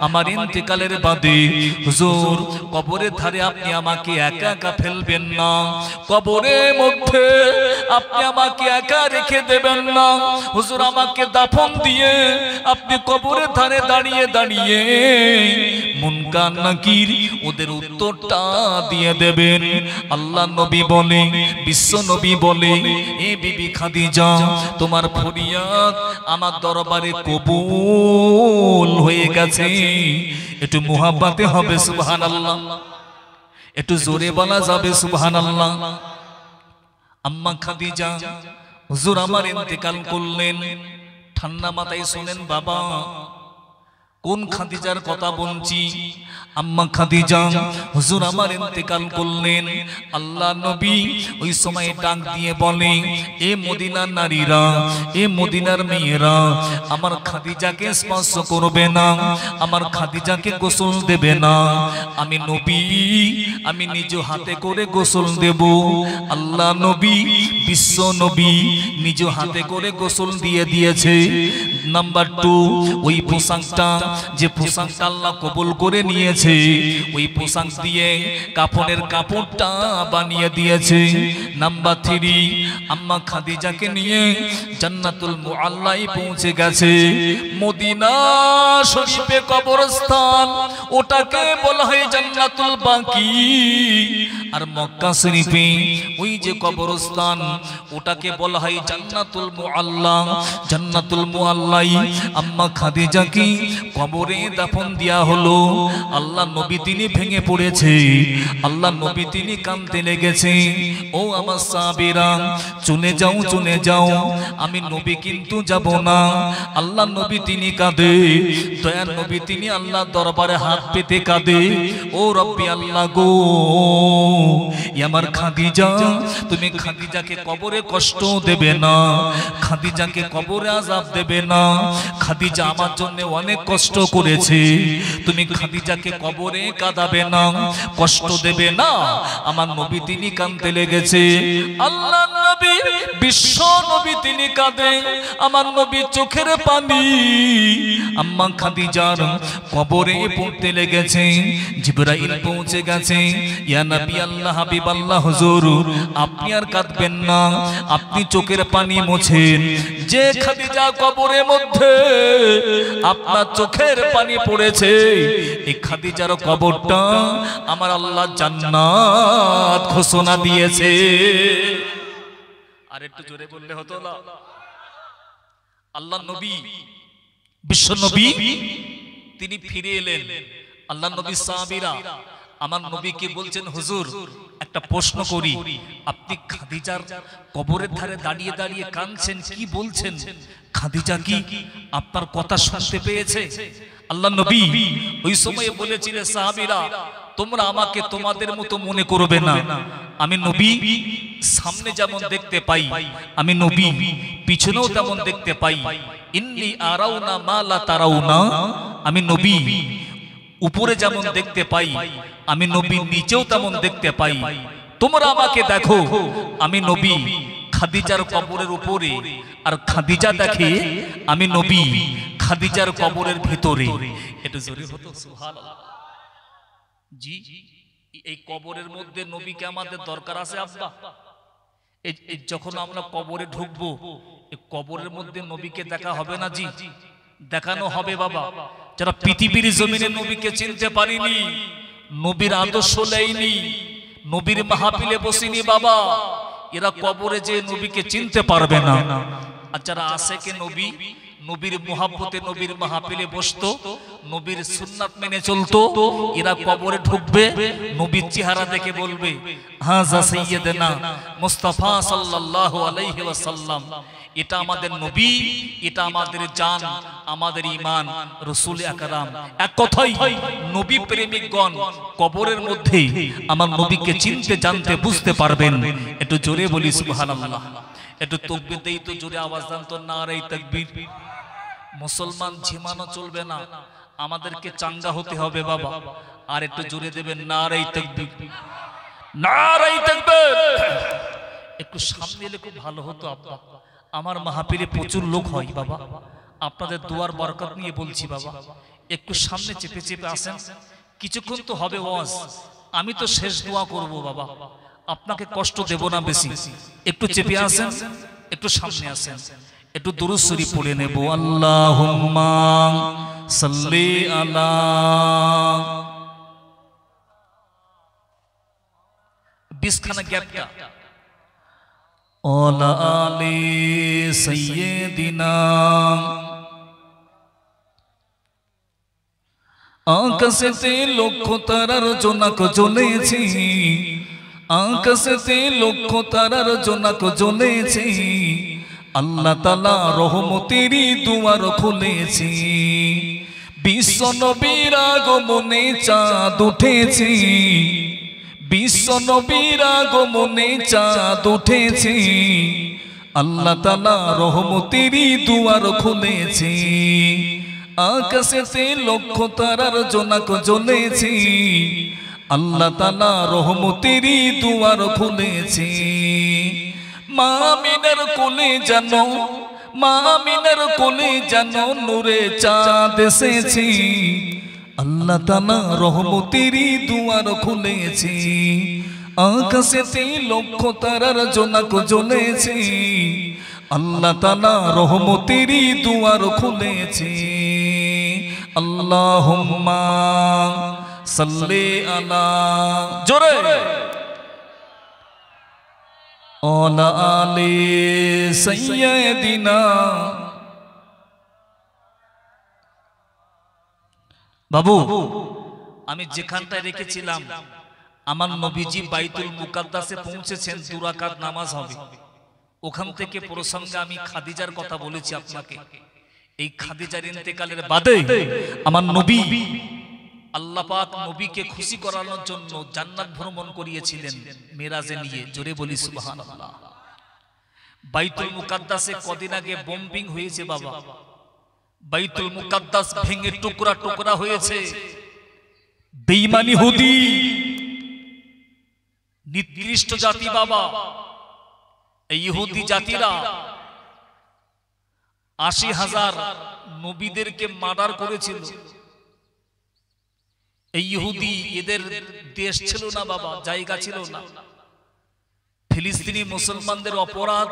আমার ইন্তেকালের বাদে হুজুর কবরের ধারে আপনি আমাকে একা একা ফেলবেন না, কবরের মধ্যে আপনি আমাকে একা রেখে দেবেন না। হুজুর আমাকে দাফন দিয়ে আপনি কবরের ধারে দাঁড়িয়ে দাঁড়িয়ে মুনকার নাকির ওদের উত্তরটা দিয়ে দেবেন। আল্লাহ নবী বলে, বিশ্ব নবী বলে, এ বিবি খাদিজা তোমার ফরিয়াদ আমার দরবারে কবুল হয়ে গেছে। একটু মুহাব্বতে হবে সুবহানাল্লাহ, একটু জোরে বলা যাবে সুবহানাল্লাহ। আম্মা খাদিজা হুজুর আমার ইন্তেকাল করলেন, ঠান্ডা মাথায় শুনেন বাবা, কোন খাদিজার কথা বলছি? আম্মা খাদিজা হুজুর আমার ইন্তেকাল করলেন, আল্লাহ নবী ওই সময় ডাক দিয়ে বলে, এ মদিনার নারীরা, এ মদিনার মেয়েরা, আমার খাদিজাকে স্পর্শ করবে না, আমার খাদিজাকে গোসল দেবে না। আমি নবী, আমি নিজ হাতে করে গোসল দেব। আল্লাহ নবী, বিশ্ব নবী নিজ হাতে করে গোসল দিয়ে দিয়েছে। নাম্বার 2, ওই পোশাকটা, যে পোশাকটা আল্লাহ কবুল করে নিয়েছে, ওই পোশাক দিয়ে কাফনের কাপড়টা বানিয়ে দিয়েছে। নাম্বার 3, আম্মা খাদিজাকে নিয়ে জান্নাতুল মুআল্লায় পৌঁছে গেছে। মদিনা শরীফে কবরস্থান, ওটাকে বলা হয় জান্নাতুল বাকি। আর মক্কা শরীফে ওই যে কবরস্থান, ওটাকে বলা হয় জান্নাতুল মুআল্লা। জান্নাতুল মুআল্লায় আম্মা খাদিজাকে কবরে দাফন দেয়া হলো। আল্লাহ নবী তিনি ভেঙে পড়েছে, আল্লাহ নবী তিনি কাঁদতে লেগেছে। ও আমার সাহাবীরা, চলে যাও চলে যাও, আমি নবী কিন্তু যাব না। আল্লাহ নবী তিনি কাঁদে, দয়ার নবী তিনি আল্লাহ দরবারে হাত পেতে কাঁদে, ও রব্বি আল্লাহ গো, আমার খাদিজা, তুমি খাদিজাকে কবরে কষ্ট দেবে না, খাদিজাকে কবরে আযাব দেবে না। খাদিজা আমার জন্য অনেক কষ্ট করেছে, তুমি খাদিজাকে কবরে কাঁদাবে না, কষ্ট দেবে না। আমার নবী তিনি কাঁদতে লেগেছে। আল্লাহ নবী বিশ্ব নবী তিনি কাঁদে, আমার নবী চোখের পানি আম্মা খাদিজার কবরে পড়তে লেগেছে। জিবরাইল পৌঁছে গেছে, ইয়া নবী আল্লাহ হাবিব আল্লাহ হুজুর আপনি আর কাঁদবেন না, আপনি চোখের পানি মোছেন। যে খাদিজা কবরের মধ্যে আপনার চোখের পানি পড়েছে, এই খাদিজার কবরটা আমার আল্লাহ জান্নাত ঘোষণা দিয়েছে। আর একটু জোরে বললে হতো না। আল্লাহ নবী বিশ্ব নবী তিনি ফিরে এলেন। আল্লাহ নবী সাহাবীরা আমার নবীকে বলছেন, হুজুর একটা প্রশ্ন করি, আপনি খাদিজার কবরের ধারে দাঁড়িয়ে দাঁড়িয়ে কাঁদছেন, কি বলছেন? খাদিজা কি আপনার কথা শুনতে পেয়েছে? আল্লাহ নবী ওই সময় বলেছিলেন, সাহাবীরা তোমরা আমাকে তোমাদের মতো মনে করবে না। আমি নবী সামনে যেমন দেখতে পাই, আমি নবী পিছনেও তেমন দেখতে পাই। ইন্নী আরাউনা মা লা তারাউনা, আমি নবী উপরে যেমন দেখতে পাই, আমি নবী নিচেও তেমন দেখতে পাই। তোমরা আমাকে দেখো, আমি নবী খাদিজার কবরের উপরে, আর খাদিজা দেখে আমি নবী খাদিজার কবরের ভিতরে। এটা জোরে হতো সুবহানাল্লাহ। জি, এই কবরের মধ্যে নবীকে আমাদের দরকার আছে আব্বা। এই যখন আমরা কবরে ঢুকবো, এই কবরের মধ্যে নবীকে দেখা হবে না? জি, দেখানো হবে বাবা। যারা পৃথিবীর জমিনে নবীকে চিনতে পারিনি, নবীর আদর্শ নেয়নি, নবীর মাহফিলে বসিনি বাবা, এরা কবরে যে নবীকে চিনতে পারবে না। আর যারা আশেকে নবী, নবীর মুহাব্বতে নবীর মাহফিলে বসতো, নবীর সুন্নাত মেনে চলতো, এরা কবরে ঢুকবে, নবীর চেহারা দেখে বলবে হাযা সাইয়্যিদুনা মুস্তাফা সাল্লাল্লাহু আলাইহি ওয়াসাল্লাম। এটা আমাদের নবী, এটা আমাদের জান, আমাদের ঈমান, রাসূল আকরাম। এক কথাই নবী প্রেমিকগণ কবরের মধ্যে আমার নবীকে চিনতে জানতে বুঝতে পারবেন। একটু জোরে বলি সুবহানাল্লাহ। একটু তাকবীর দেই তো, জোরে আওয়াজ দেন তো, নারে তাকবীর। মুসলমান ঝিমানো চলবে না, আমাদেরকে চাঙ্গা হতে হবে বাবা। আর একটু জোরে দেবেন, নারে তাকবীর, নারে তাকবীর। একটু সামনে এলে খুব ভালো হতো আব্বা। আমার মাহফিলে প্রচুর লোক হয় বাবা, আপনাদের দোয়ার বরকত নিয়ে বলছি বাবা। একটু সামনে চেপে চেপে আসেন, কিছুক্ষণ তো হবে ওয়াজ, আমি তো শেষ দোয়া করব বাবা, আপনাকে কষ্ট দেব না বেশি। একটু চেপে আসেন, একটু সামনে আসেন, একটু দুরূদ শরীফ পড়ে নেব। আল্লাহুম্মা সাল্লি আলা, বিশখানা গ্যাপটা, ওয়ালা আলি সাইয়্যিদিনা। আকাশেতে লক্ষ তারার জোনাক জ্বলেছে, আকাশেতে লক্ষ তারার জোনাক জ্বলেছে, আল্লাহ তাআলা রহমতেরই দুয়ার খুলেছে। বিশ্ব নবীর আগমনে চাঁদ উঠেছে, বিশ্ব নবীর আগমনে চাঁদ উঠেছে, আল্লাহ তাআলা রহমতেরই দুয়ার খুলেছে। আকাশেতে লক্ষ তারার জোনাক জ্বলেছে, আল্লাহ তাআলা রহমতেরই দুয়ার খুলেছে। মা আমিনার কোলে জানো, মা আমিনার কোলে জানো নূরে চাঁদ এসেছে, আল্লাহ তাআলা রহমতেরই দুয়ার খুলেছে। আকাশেতে লক্ষ তারার জোনাক জ্বলেছে, আল্লাহ তাআলা রহমতেরই দুয়ার খুলেছে। আল্লাহুম্মা সাল্লি আলা, জোরে, ওয়ালা আলি সাইয়্যিদিনা। বাবু আমি যেখানটায় রেখেছিলাম, আমার নবীজি বাইতুল মুকাদ্দাসে পৌঁছেছেন, 2 রাকাত নামাজ হবে। ওখান থেকে প্রসঙ্গে আমি খাদিজার কথা বলেছি আপনাকে। এই খাদিজার ইন্তেকালের বাদে আমার নবী, আল্লাহ পাক নবীকে খুশি করানোর জন্য জান্নাত ভ্রমণ করিয়েছিলেন মেরাজে নিয়ে। জোরে বলি সুবহানাল্লাহ। বাইতুল মুকাদ্দাসে কদিন আগে বোম্বিং হয়েছে বাবা, বাইতুল মুকাদ্দাস ভেঙে টুকরা টুকরা হয়েছে। বেঈমান ইহুদি, নিকৃষ্ট জাতি বাবা, এই ইহুদি জাতিরা ৮০,০০০ নবীদেরকে মার্ডার করেছিল। এই ইহুদি, এদের দেশ ছিল না বাবা, জায়গা ছিল না। ফিলিস্তিনি মুসলমানদের অপরাধ,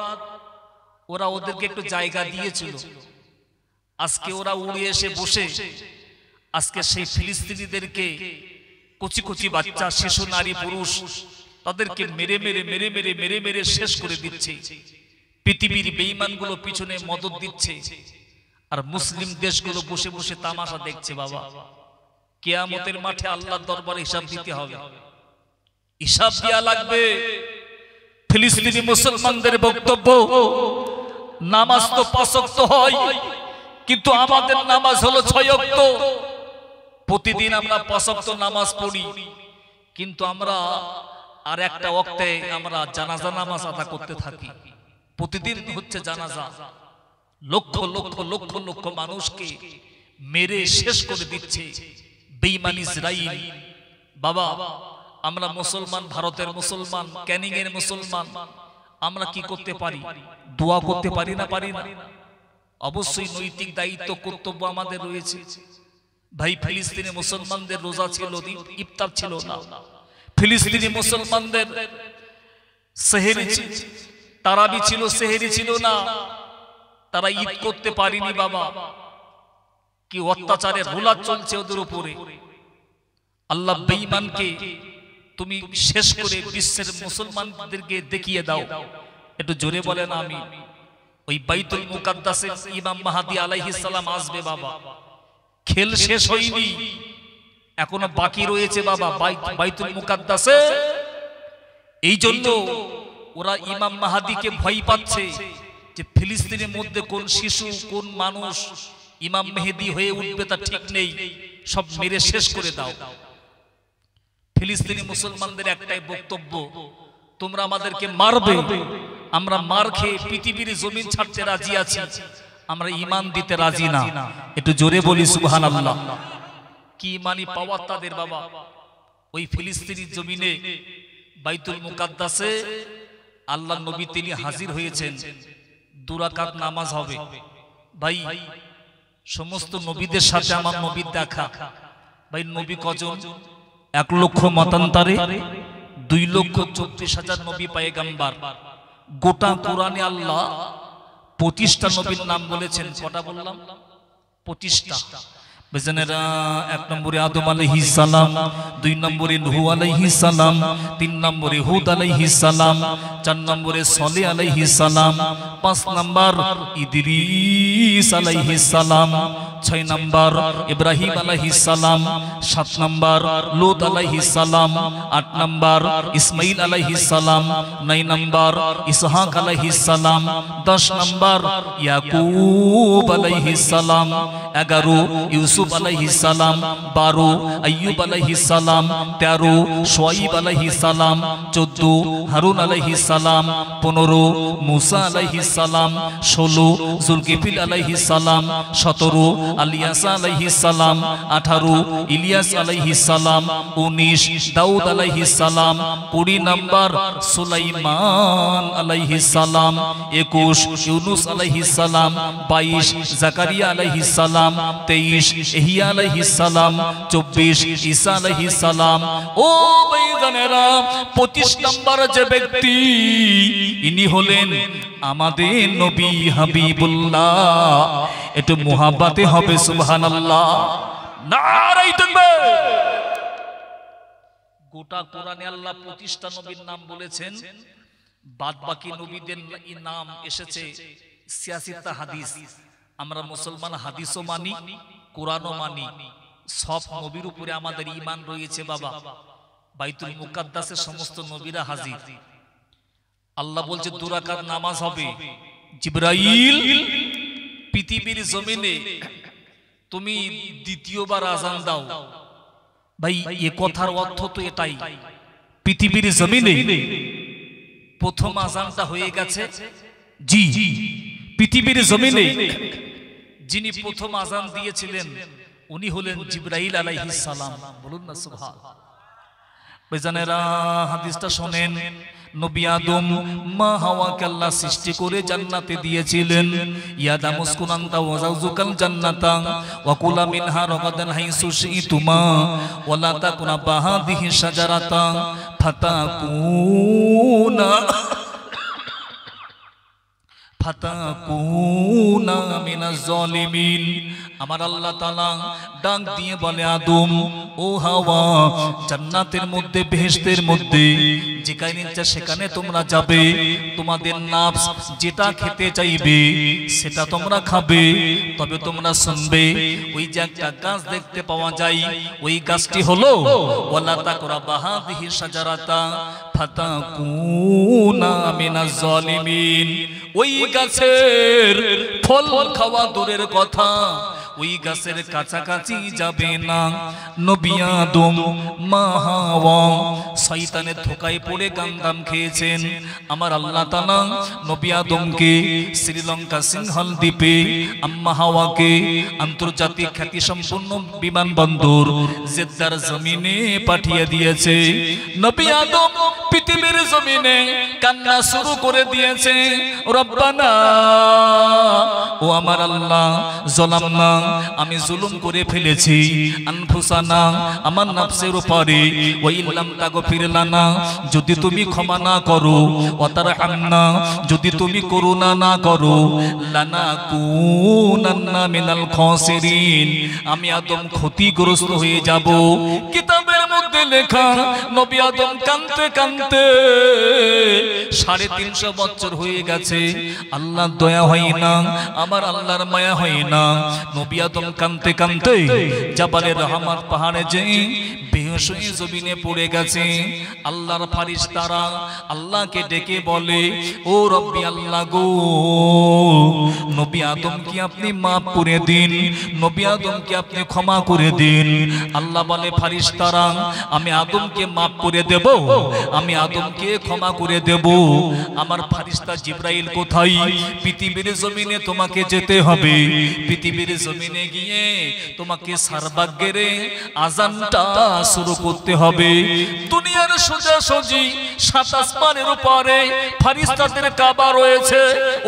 ওরা ওদেরকে একটু জায়গা দিয়েছিল। আজকে ওরা উড়ে এসে বসে আজকে সেই ফিলিস্তিনিদেরকে কচি কচি বাচ্চা, শিশু, নারী, পুরুষ তাদেরকে মেরে মেরে মেরে মেরে মেরে মেরে শেষ করে দিচ্ছে। পৃথিবীর বেঈমানগুলো পিছনে মদদ দিচ্ছে, আর মুসলিম দেশগুলো বসে বসে তামাশা দেখছে। বাবা, কিয়ামতের মাঠে আল্লাহর দরবারে হিসাব দিতে হবে, হিসাব দেয়া লাগবে। ফিলিস্তিনি মুসলমানদের বক্তব্য, নামাজ তো ৫ ওয়াক্ত হয়, কিন্তু আমাদের নামাজ হলো ৬ ওয়াক্ত। প্রতিদিন আমরা ৫ ওয়াক্ত নামাজ পড়ি, কিন্তু আমরা আর একটা ওয়াক্তে আমরা জানাজা নামাজ আদা করতে থাকি। প্রতিদিন হচ্ছে জানাজা, লক্ষ লক্ষ লক্ষ লক্ষ মানুষকে মেরে শেষ করে দিচ্ছে বেঈমান ইসরাইল। বাবা, আমরা মুসলমান, ভারতের মুসলমান, ক্যানিং এর মুসলমান, আমরা কি করতে পারি? দোয়া করতে পারি না? পারি না? অবশ্যই নৈতিক দায়িত্ব, কর্তব্য আমাদের রয়েছে। ভাই, ফিলিস্তিনি মুসলমানদের রোজা ছিল, ইফতার ছিল না। ফিলিস্তিনি মুসলমানদের সেহরি ছিল, তারাবি ছিল, সেহরি ছিল না। তারা ঈদ করতে পারিনি। বাবা, কি অত্যাচারের রোলা চলছে ওদের উপরে। আল্লাহ বেঈমানকে তুমি শেষ করে বিশ্বের মুসলমানদেরকে দেখিয়ে দাও। একটু জোরে বলেন আমি। ওই বাইতুল মুকাদ্দাসে ইমাম মাহদী আলাইহিস সালাম আসবে। বাবা, খেল শেষ হয়নি, এখনো বাকি রয়েছে বাবা বাইতুল মুকাদ্দাসে। এই জন্য ওরা ইমাম মাহদীকে ভয় পাচ্ছে যে ফিলিস্তিনের মধ্যে কোন শিশু, কোন মানুষ ইমাম মেহেদী হয়ে উঠবে তা ঠিক নেই, সব মেরে শেষ করে দাও। ফিলিস্তিনি মুসলমানদের একটাই বক্তব্য, তোমরা আমাদেরকে মারবে, আমরা মার খেয়ে পৃথিবীর জমিন ছাড়তে রাজি আছি, আমরা ঈমান দিতে রাজি না। একটু জোরে বলি সুবহানাল্লাহ। কি ইমানি পাওয়ার তাদের বাবা। ওই ফিলিস্তিনি জমিনে বাইতুল মুকাদ্দাসে আল্লাহ নবী তিনি হাজির হয়েছেন। 2 রাকাত নামাজ হবে। ভাই, সমস্ত নবীদের সাথে আমার নবীর দেখা। ভাই, নবী কজন? 1 লক্ষ মতান্তরে 2,34,000 নবী পয়গম্বর। গোটা কোরআনে আল্লাহ 25টা নবীর নাম বলেছেন। কটা বললাম? 25টা। বেজনেরা 1 নম্বরে আদম আলাইহিস সালাম, 2 নম্বরে নূহ আলাইহিস সালাম, 3 নম্বরে হুদ আলাইহিস সালাম, 4 নম্বরে সালেহ আলাইহিস সালাম, 5 নম্বর ইদ্রিস আলাইহিস সালাম, 6 নম্বর ইব্রাহিম আলাইহিস সালাম, 7 নম্বর লূত আলাইহিস সালাম, 8 নম্বর ইসমাইল আলাইহিস সালাম, 9 নম্বর ইসহাক আলাইহিস সালাম, 10 নম্বর ইয়াকুব আলাইহিস সালাম, 11 ইউসুফ আলাইহিস সালাম, 12 আইয়ুব আলাইহিস সালাম, 13 শুআইব আলাইহিস সালাম, 14 হারুন আলাইহিস সালাম, 15 মুসা আলাইহিস সালাম, 16 যুলকিফল আলাইহিস সালাম, 17 আলিয়াসা আলাইহিস সালাম, 18 ইলিয়াস আলাইহিস সালাম, 19 দাউদ আলাইহিস সালাম, 20 নম্বর সুলাইমান আলাইহিস সালাম, 21 ইউনুস আলাইহিস সালাম, 22 জাকারিয়া আলাইহিস সালাম, 23 ইহইয়া আলাইহিস সালাম, 24 ঈসা আলাইহিস সালাম। ও ভাইজানেরা, 25 নম্বর যে ব্যক্তি, ইনি হলেন আমাদের নবী হাবিবুল্লাহ। একটু মুহাব্বতে হবে সুবহানাল্লাহ, নারায়ে তাকবীর। গোটা কোরআনে আল্লাহ 25টা নবীর নাম বলেছেন, বাদ বাকি নবীদের নাম এসেছে 86টা হাদিস। আমরা মুসলমান হাদিসও মানি, কোরআনও মানি, সব নবীর উপরে আমাদের ঈমান রয়েছে বাবা। বাইতুল মুকাদ্দাসে সমস্ত নবীরা হাজির। আল্লাহ বলছে 2 রাকাত নামাজ হবে। জিবরাইল, পৃথিবীর জমিনে তুমি দ্বিতীয়বার আযান দাও। ভাই, এই কথার অর্থ তো এটাই, পৃথিবীর জমিনে প্রথম আযানটা হয়ে গেছে। জি, পৃথিবীর জমিনে যিনি প্রথম আযান দিয়েছিলেন উনি হলেন জিবরাইল আলাইহিস সালাম। বলুন না সুবহানাল্লাহ। বেজানেরা, হাদিসটা শুনেন। নবী আদম মা হাওয়াকে আল্লাহ সৃষ্টি করে জান্নাতে দিয়েছিলেন। ইয়া আদম উসকুন আনতা ওয়া যাওজুকাল জান্নাতা ওয়া কুলা মিনহা রাগাদান হাইসু শি'তুমা ওয়া লা তাকুনা বাহাদিহি শাজারাতা ফাতাকুনা মিনাজ জালিমিন। আমার আল্লাহ তাআলা ডাক দিয়ে বলে, আদম ও হাওয়া, জান্নাতের মধ্যে বেহেশতের মধ্যে যেখানে ইচ্ছা সেখানে তোমরা যাবে, তোমাদের নাফস যেটা খেতে চাইবে সেটা তোমরা খাবে, তবে তোমরা শুনবে ওই যে একটা গাছ দেখতে পাওয়া যায়, ওই গাছটি হলো ওয়ালা তাকরা বাহাদিহি শাজারাতা ফাতাকুনা মিনাজ জালিমিন। ওই গাছের ফল খাওয়া দূরের কথা, ওই গাছের কাছাকাছি যাবে না। নবী আদম মা হাওয়া শয়তানের ধোঁকায় পড়ে গান্দাম খেয়েছেন। আমার আল্লাহ তাআলা নবী আদমকে শ্রীলঙ্কা সিংহল দ্বীপে, আম্মা হাওয়াকে আন্তর্জাতিক খ্যাতি সম্পন্ন বিমানবন্দর জেদ্দার জমিনে পাঠিয়ে দিয়েছে। নবী আদম পৃথিবীর জমিনে কান্না শুরু করে দিয়েছে, রব্বানা, ও আমার আল্লাহ, যালামনা, আমি জুলুম করে ফেলেছি, আনফুসানা, আমার নফসের উপরে, ওয়া ইল্লাম তাগফির লানা, যদি তুমি ক্ষমা না করো, ওয়া তারহামনা, যদি তুমি করুণা না করো, লানাকুনান্না মিনাল খাসিরিন, আমি আদম ক্ষতিগ্রস্ত হয়ে যাব। কিতাবের মধ্যে লেখা নবী আদম কাঁদতে কাঁদতে 350 বছর হয়ে গেছে। আল্লাহর দয়া হয় না, আমার আল্লাহর মায়া হয় না। নবী আদম কাঁদতে কাঁদতে জাবালে রহমত পাহাড়ে যে বেহুশ হয়ে জমিনে পড়ে গেছে। আল্লাহর ফেরেশতারা আল্লাহকে ডেকে বলে, ও রব্বি আল্লাহ গো, নবী আদমকে আপনি মাফ করে দিন, নবী আদমকে আপনি ক্ষমা করে দিন। আল্লাহ বলে, ফেরেশতারা আমি আদমকে মাফ করে দেব, আমি আদমকে ক্ষমা করে দেব। আমার ফেরেশতা জিবরাইল কোথায়? পৃথিবীর জমিনে তোমাকে যেতে হবে, পৃথিবীর জমিনে গিয়ে তোমাকে সারবাগ্যের আযানটা শুরু করতে হবে। দুনিয়ার সোজাসুজি 7 আসমানের উপরে ফেরেশতাদের কাবা রয়েছে,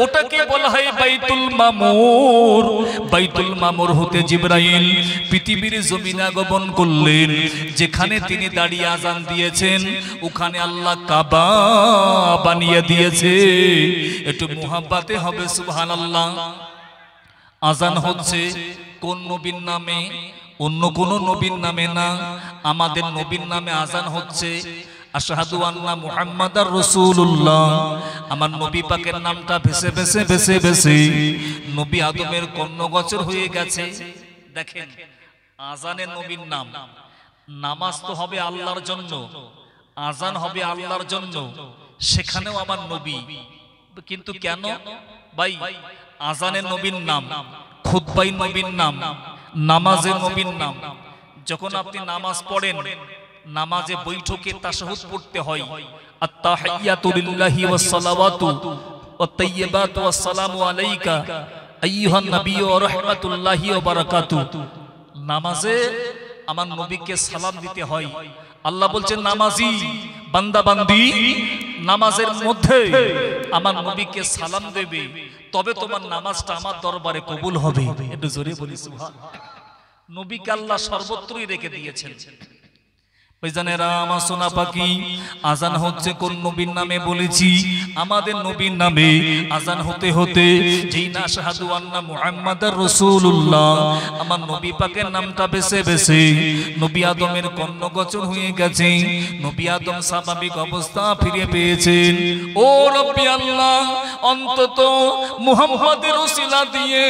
ওটাকে বলা হয় বাইতুল মামুর। বাইতুল মামুর হতে জিবরাইল পৃথিবীর জমিনে আগমন করলেন। যেখানে তিনি দাঁড়িয়ে আযান দিয়েছেন ওখানে আল্লাহ কাবা বানিয়ে দিয়েছে। একটু মুহাব্বতে হবে সুবহানাল্লাহ। আযান হচ্ছে কোন নবীর নামে? অন্য কোন নবীর নামে না, আমাদের নবীর নামে আযান হচ্ছে। আশহাদু আন্না মুহাম্মাদার রাসূলুল্লাহ। আমার নবী পাকের নামটা ভেসে ভেসে ভেসে ভেসে নবী আদমের কর্ণগোচর হয়ে গেছে। দেখেন, আযানের নবীর নাম। নামাজ তো হবে আল্লাহর জন্য, আযান হবে আল্লাহর জন্য, সেখানেও আমার নবী। কিন্তু কেন ভাই? আযানের নবীর নাম, খুতবাই নবীর নাম, নামাজের নবীর নাম। যখন আপনি নামাজ পড়েন, নামাজে বৈঠকে তাশাহুদ পড়তে হয়, আত-তাহিয়াতু লিল্লাহি ওয়াস সালাওয়াতু ওয়াত তাইয়্যিবাতু ওয়াস সালামু আলাইকা আইয়ুহান নাবিয়্যু ওয়া রাহমাতুল্লাহি ওয়া বারাকাতুহু। নামাজে আমার নবীকে সালাম দিতে হয়। আল্লাহ বলছেন, নামাজি বান্দা বান্দি নামাজের মধ্যে আমার নবীকে সালাম দেবে, তবে তোমার নামাজটা আমার দরবারে কবুল হবে। একটু জোরে বলি সুবহানাল্লাহ। নবীকে আল্লাহ সর্বত্রই রেখে দিয়েছেন। ভাইজানেরা আমার সোনা পাখি, আযান হচ্ছে কোন নবীর নামে বলেছি? আমাদের নবীর নামে। আযান হতে হতে যেই না আশহাদু আন্না মুহাম্মাদার রাসূলুল্লাহ, আমার নবী পাকের নামটা বেছে বেছে নবী আদমের কর্ণগোচর হয়ে গেছে। নবী আদম স্বাভাবিক অবস্থা ফিরে পেয়েছেন। ও রব্বি আল্লাহ, অন্তত মুহাম্মাদের ওসিলা দিয়ে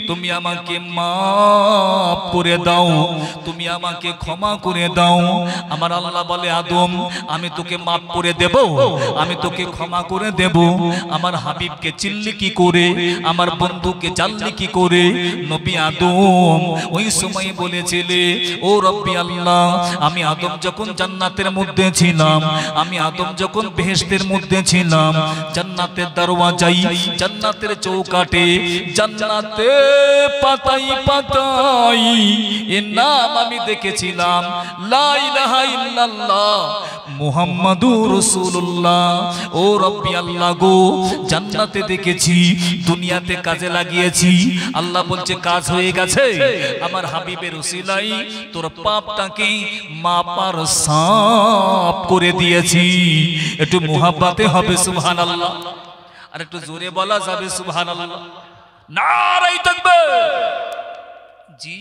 তুমি আমাকে মাফ করে দাও, তুমি আমাকে ক্ষমা করে দাও। আমার আল্লাহ বলে, আদম আমি তোকে মাফ করে দেব, আমি তোকে ক্ষমা করে দেব। আমার হাবিবকে চিল্লি কি করে, আমার বন্ধুকে জানলি কি করে? নবী আদম ওই সময় বলেছিলে, ও রব্বি আল্লাহ, আমি আদম যখন জান্নাতের মধ্যে ছিলাম, আমি আদম যখন বেহেশতের মধ্যে ছিলাম, জান্নাতের দরওয়াজায়, জান্নাতের চৌকাঠে, জান্নাতে পাতাই পাতাই এর নাম আমি দেখেছিলাম, লা ইলাহা ইল্লাল্লাহ মুহাম্মাদুর রাসূলুল্লাহ। ও রব্বি আল্লাহ গো, জান্নাতে দেখেছি, দুনিয়াতে কাজে লাগিয়েছি। আল্লাহ বলছে কাজ হয়ে গেছে, আমার হাবিবের উসিলাই তোর পাপটাকে মাপার সাফ করে দিয়েছি। একটু মুহাব্বতে হবে সুবহানাল্লাহ, আর একটু জোরে বলা যাবে সুবহানাল্লাহ। নারায়ে তাকবীর। জি,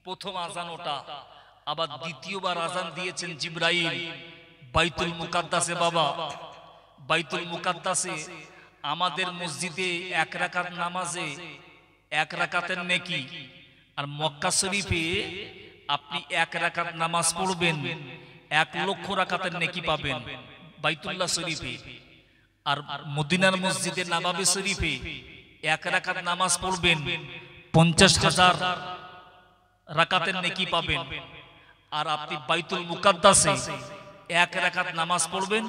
প্রথম আজান ওটা, আবার দ্বিতীয়বার আজান দিয়েছেন জিবরাইল বাইতুল মুকাদ্দাসে। বাবা, বাইতুল মুকাদ্দাসে আমাদের মসজিদে এক রাকাত নামাজে এক রাকাতের নেকি, আর মক্কা শরীফে আপনি এক রাকাত নামাজ পড়বেন 1 লক্ষ রাকাতের নেকি পাবেন বাইতুল্লাহ শরীফে। আর মদিনার মসজিদে নববী শরীফে এক রাকাত নামাজ পড়বেন 50,000 রাকাতের নেকি পাবেন। আর আপনি বাইতুল মুকাদ্দাসে এক রাকাত নামাজ পড়বেন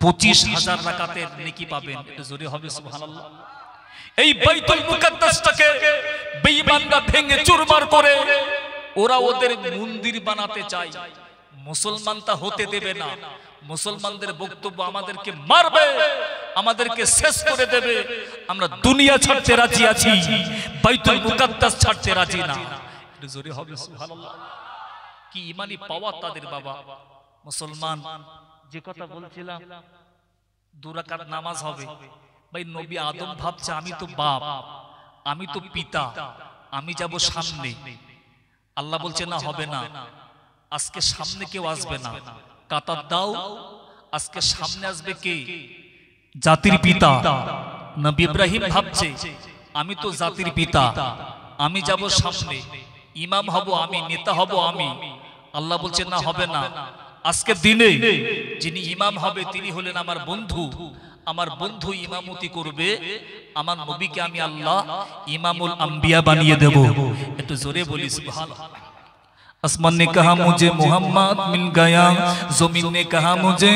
25,000 রাকাতের নেকি পাবেন। এটা জোরে হবে সুবহানাল্লাহ। এই বাইতুল মুকাদ্দাসটাকে বেঈমানরা ভেঙে চুরমার করে ওরা ওদের মন্দির বানাতে চায়। মুসলমান তা হতে দেবে না। মুসলমানদের বক্তব্য আমাদেরকে মারবে, আমাদেরকে শেষ করে দেবে। আমরা দুনিয়া ছাড়তে রাজি আছি, বাইতুল মুকাদ্দাস ছাড়তে রাজি না। এটা জোরে হবে সুবহানাল্লাহ। কি ইমানি পাওয়ার তাদের বাবা। মুসলমান যে কথা বলছিলাম 2 রাকাত নামাজ হবে। ভাই নবী আদম ভাবছে আমি তো বাপ, আমি তো পিতা, আমি যাব সামনে। আল্লাহ বলছে না, হবে না, আজকে সামনে কেউ আসবে না, কাতার দাও। আজকে সামনে আসবে কে? জাতির পিতা। নবী ইব্রাহিম ভাবছে আমি তো জাতির পিতা, আমি যাব সামনে, ইমাম হব আমি, নেতা হব আমি। আল্লাহ বলছে না, হবে না, আজকের দিনে যিনি ইমাম হবে তিনি হলেন আমার বন্ধু। আমার বন্ধু ইমামতি করবে, আমার নবীকে আমি আল্লাহ ইমামুল আম্বিয়া বানিয়ে দেব। একটু জোরে বলি সুবহানাল্লাহ। आसमान ने कहा मुझे मोहम्मद मिल गया, जमीन ने कहा मुझे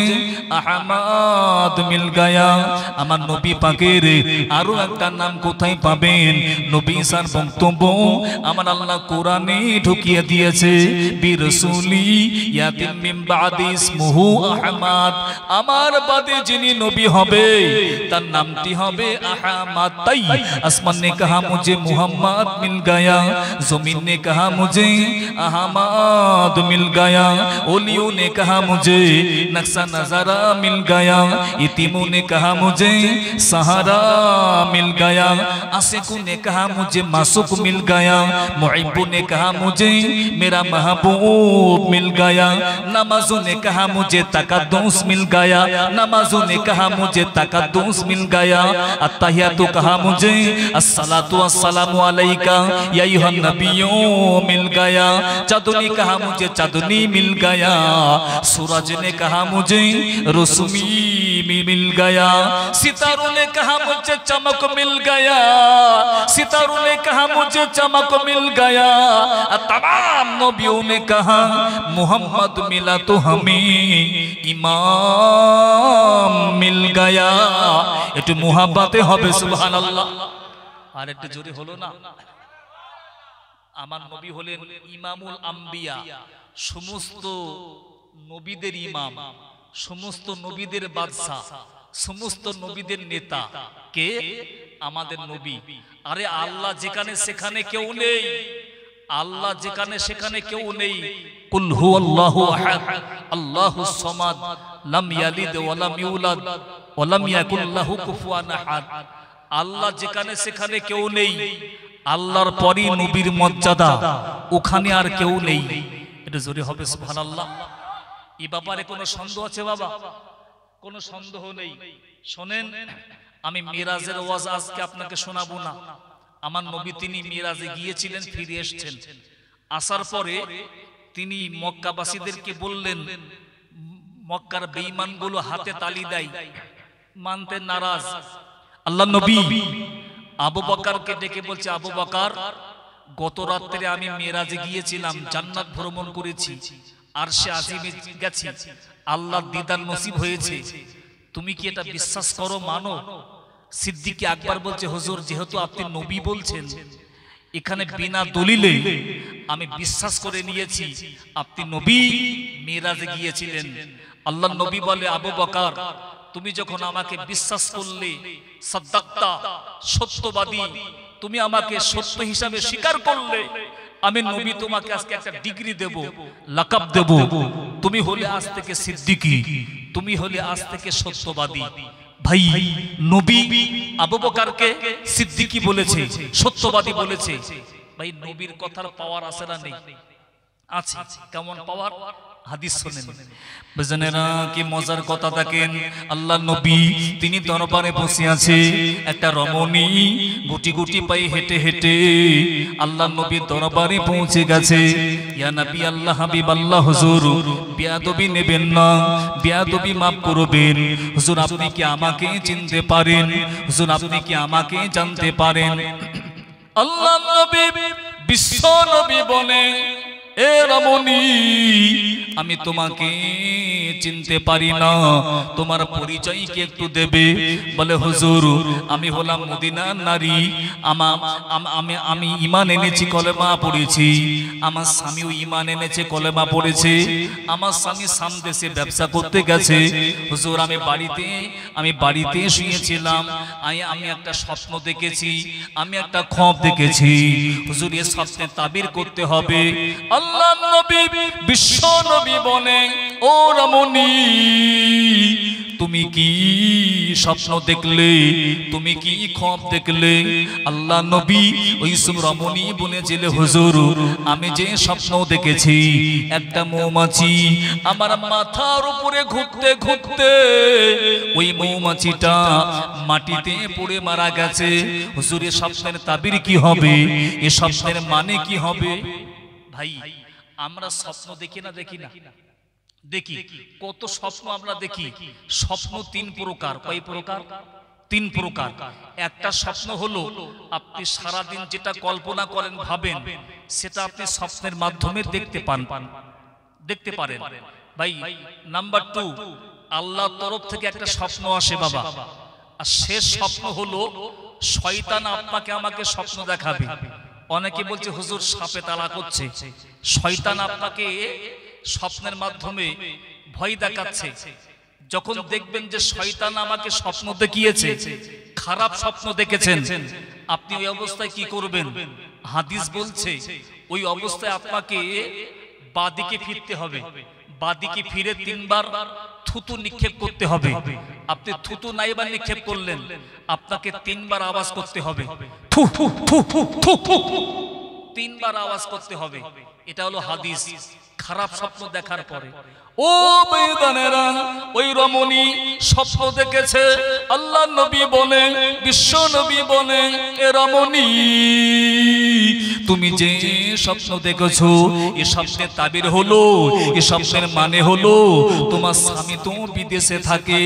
अहमद मिल गया। আমার নবী পাকের আরো একটা নাম কোথায় পাবেন? নবী ঈসার বক্তব্য আমার আল্লাহ কোরআনে ঢুকিয়ে দিয়েছে, বিরসুলি ইয়াতিম মিন বাদি ইসমুহু আহমদ। আমার বাদে যিনি নবী হবে তার নামটি হবে আহমদ। তাই আসমান ने कहा मुझे मोहम्मद मिल गया, जमीन ने कहा मुझे अहमद मिल गया। ओलियों ने कहा मुझे नक्शा नजारा मिल गया, यतीमों ने कहा मुझे सहारा मिल गया, आशिकों ने कहा मुझे मासूक मिल गया, मुहिब्बों ने कहा मुझे मेरा महबूब मिल गया, नमाजों ने कहा मुझे तकद्दुस मिल गया, नमाजों ने कहा मुझे तकद्दुस मिल गया, अत्तहियातु कहा मुझे अस्सलातु वस्सलामु अलैका या अय्युहन नबिय्यु मिल गया, चाँदनी कहा मुझे चाँदनी मिल गया, सूरज ने कहा मुझे रोशनी मिल गया, सितारों ने कहा मुझे चमक मिल गया, सितारों ने कहा मुझे चमक मिल गया, तमाम नबियों ने कहा मोहम्मद मिला तो हमें इमाम मिल गया। একটু মুহাব্বতে হবে সুবহানাল্লাহ। আর একটু জোরে হলো না? আমার নবী হলেন ইমামুল আম্বিয়া, সমস্ত নবীদের ইমাম, সমস্ত নবীদের বাদশা, সমস্ত নবীদের নেতা। কে? আমাদের নবী। আরে আল্লাহ যেখানে সেখানে কেউ নেই, আল্লাহ যেখানে সেখানে কেউ নেই। কুল হুয়াল্লাহু আহাদ আল্লাহুস সামাদ লাম ইয়ালিদ ওয়া লাম ইউলাদ ওয়া লাম ইয়াকুল লাহু কুফুয়ান আহাদ। আল্লাহ যেখানে সেখানে কেউ নেই, আল্লাহর পরই নবীর মর্যাদা, ওখানে আর কেউ নেই। এটা জোরে হবে সুবহানাল্লাহ। এই ব্যাপারে কোনো সন্দেহ আছে বাবা? কোনো সন্দেহ নেই। শোনেন, আমি মিরাজের ওয়াজ আজকে আপনাকে শোনাবো না। আমার নবী তিনি মিরাজে গিয়েছিলেন, ফিরে এসেছেন। আসার পরে তিনি মক্কাবাসীদেরকে বললেন, মক্কার বেঈমানগুলো হাতে তালি দেয়, মানতে নারাজ। আল্লাহ নবী আবু বকরকে ডেকে বলছে, আবু বকর, গত রাত্রে আমি মিরাজে গিয়েছিলাম, জান্নাত ভ্রমণ করেছি, আরশে আজিমে গেছি, আল্লাহর দিদার নসিব হয়েছে। তুমি কি এটা বিশ্বাস করো, মানো? সিদ্দিক আকবর বলছে, হুজুর যেহেতু আপনি নবী বলছেন, এখানে বিনা দলিলে আমি বিশ্বাস করে নিয়েছি আপনি নবী, মিরাজে গিয়েছিলেন। আল্লাহর নবী বলে, আবু বকর তুমি যখন আমাকে বিশ্বাস করলে, সাদ্দাক্তা সত্যবাদী, তুমি আমাকে সত্য হিসাবে স্বীকার করলে, আমি নবী তোমাকে আজকে একটা ডিগ্রি দেব, লাকাব দেব, তুমি হলে আজ থেকে সিদ্দিকী, তুমি হলে আজ থেকে সত্যবাদী। ভাই নবী আবু বকরকে সিদ্দিকী বলেছে, সত্যবাদী বলেছে। ভাই নবীর কথার পাওয়ার আছে না নেই? আছে। কেমন পাওয়ার? হাদিস শুনেন বেজনেরা, কি মজার কথা। দেখেন আল্লাহ নবী তিনি দরবারে বসে আছে, একটা রমণী গুটি গুটি পায়ে হেঁটে হেঁটে আল্লাহ নবীর দরবারে পৌঁছে গেছে। ইয়া নবী আল্লাহ, হাবিব আল্লাহ, হুজুর বেয়াদবি নেবেন না, বেয়াদবি মাফ করবেন। হুজুর আপনি কি আমাকে চিনতে পারেন? হুজুর আপনি কি আমাকে জানতে পারেন? আল্লাহ নবী বিশ্ব নবী বলে, এ রমণী আমি তোমাকে চিনতে পারি না, তোমার পরিচয় কি একটু দেবে? বলে হুজুর আমি হলাম মদিনার নারী, আমি ঈমান এনেছি, কলেমা পড়েছি। আমার স্বামীও ঈমান এনেছে, কলেমা পড়েছে। আমার স্বামী শাম দেশে ব্যবসা করতে গেছে। হুজুর আমি বাড়িতে শুয়েছিলাম, আমি একটা স্বপ্ন দেখেছি, আমি একটা খ্বব দেখেছি। হুজুর এ স্বপ্নে তাবির করতে হবে। আল্লাহ নবী বিশ্ব নবী বলে, ও রমণী তুমি কি স্বপ্ন দেখলে? তুমি কি খ্বব দেখলে? আল্লাহ নবী ওই রমণী বলেছিল, হুজুর আমি যে স্বপ্ন দেখেছি, একটা মৌমাছি আমার মাথার উপরে ঘুরতে ঘুরতে ওই মৌমাছিটা মাটিতে পড়ে মারা গেছে। হুজুর এ স্বপ্নের তাবির কি হবে? এ স্বপ্নের মানে কি হবে? ভাই আমরা স্বপ্ন দেখি না? দেখি না? দেখি। কত স্বপ্ন আমরা দেখি। স্বপ্ন তিন প্রকার। কয় প্রকার? তিন প্রকার। একটা স্বপ্ন হলো আপনি সারাদিন যেটা কল্পনা করেন, ভাবেন, সেটা আপনি স্বপ্নের মাধ্যমে দেখতে পারেন। ভাই নাম্বার 2, আল্লাহর তরফ থেকে একটা স্বপ্ন আসে বাবা। আর শেষ স্বপ্ন হলো শয়তান আপনাকে আমাকে স্বপ্ন দেখাবে। অনেকে বলছে হুজুর সাপে তাড়া করছে। শয়তান আপনাকে স্বপ্নের মাধ্যমে ভয় দেখাচ্ছে। যখন দেখবেন যে শয়তান আমাকে স্বপ্ন দেখিয়েছে, খারাপ স্বপ্ন দেখেছেন, আপনি ওই অবস্থায় কি করবেন? হাদিস বলছে ওই অবস্থায় আপনাকে বাদিকে ফিরতে হবে। বাদিকে ফিরে 3 বার থুতু নিক্ষেপ করতে হবে। আপনি থুতু নাইবার নিক্ষেপ করলেন, আপনাকে 3 বার আওয়াজ করতে হবে। থু থু থু থু থু 3 বার আওয়াজ করতে হবে। এটা হলো হাদিস। খারাপ স্বপ্ন দেখার পরে ও বেদানেরা, ওই রমণী স্বপ্ন দেখেছে। আল্লাহ নবী বলে, বিশ্ব নবী বলে, এ রমণী তুমি যে স্বপ্ন দেখেছো, এ স্বপ্নের তাবির হলো, এ স্বপ্নের মানে হলো তোমার স্বামী তো বিদেশে থাকে,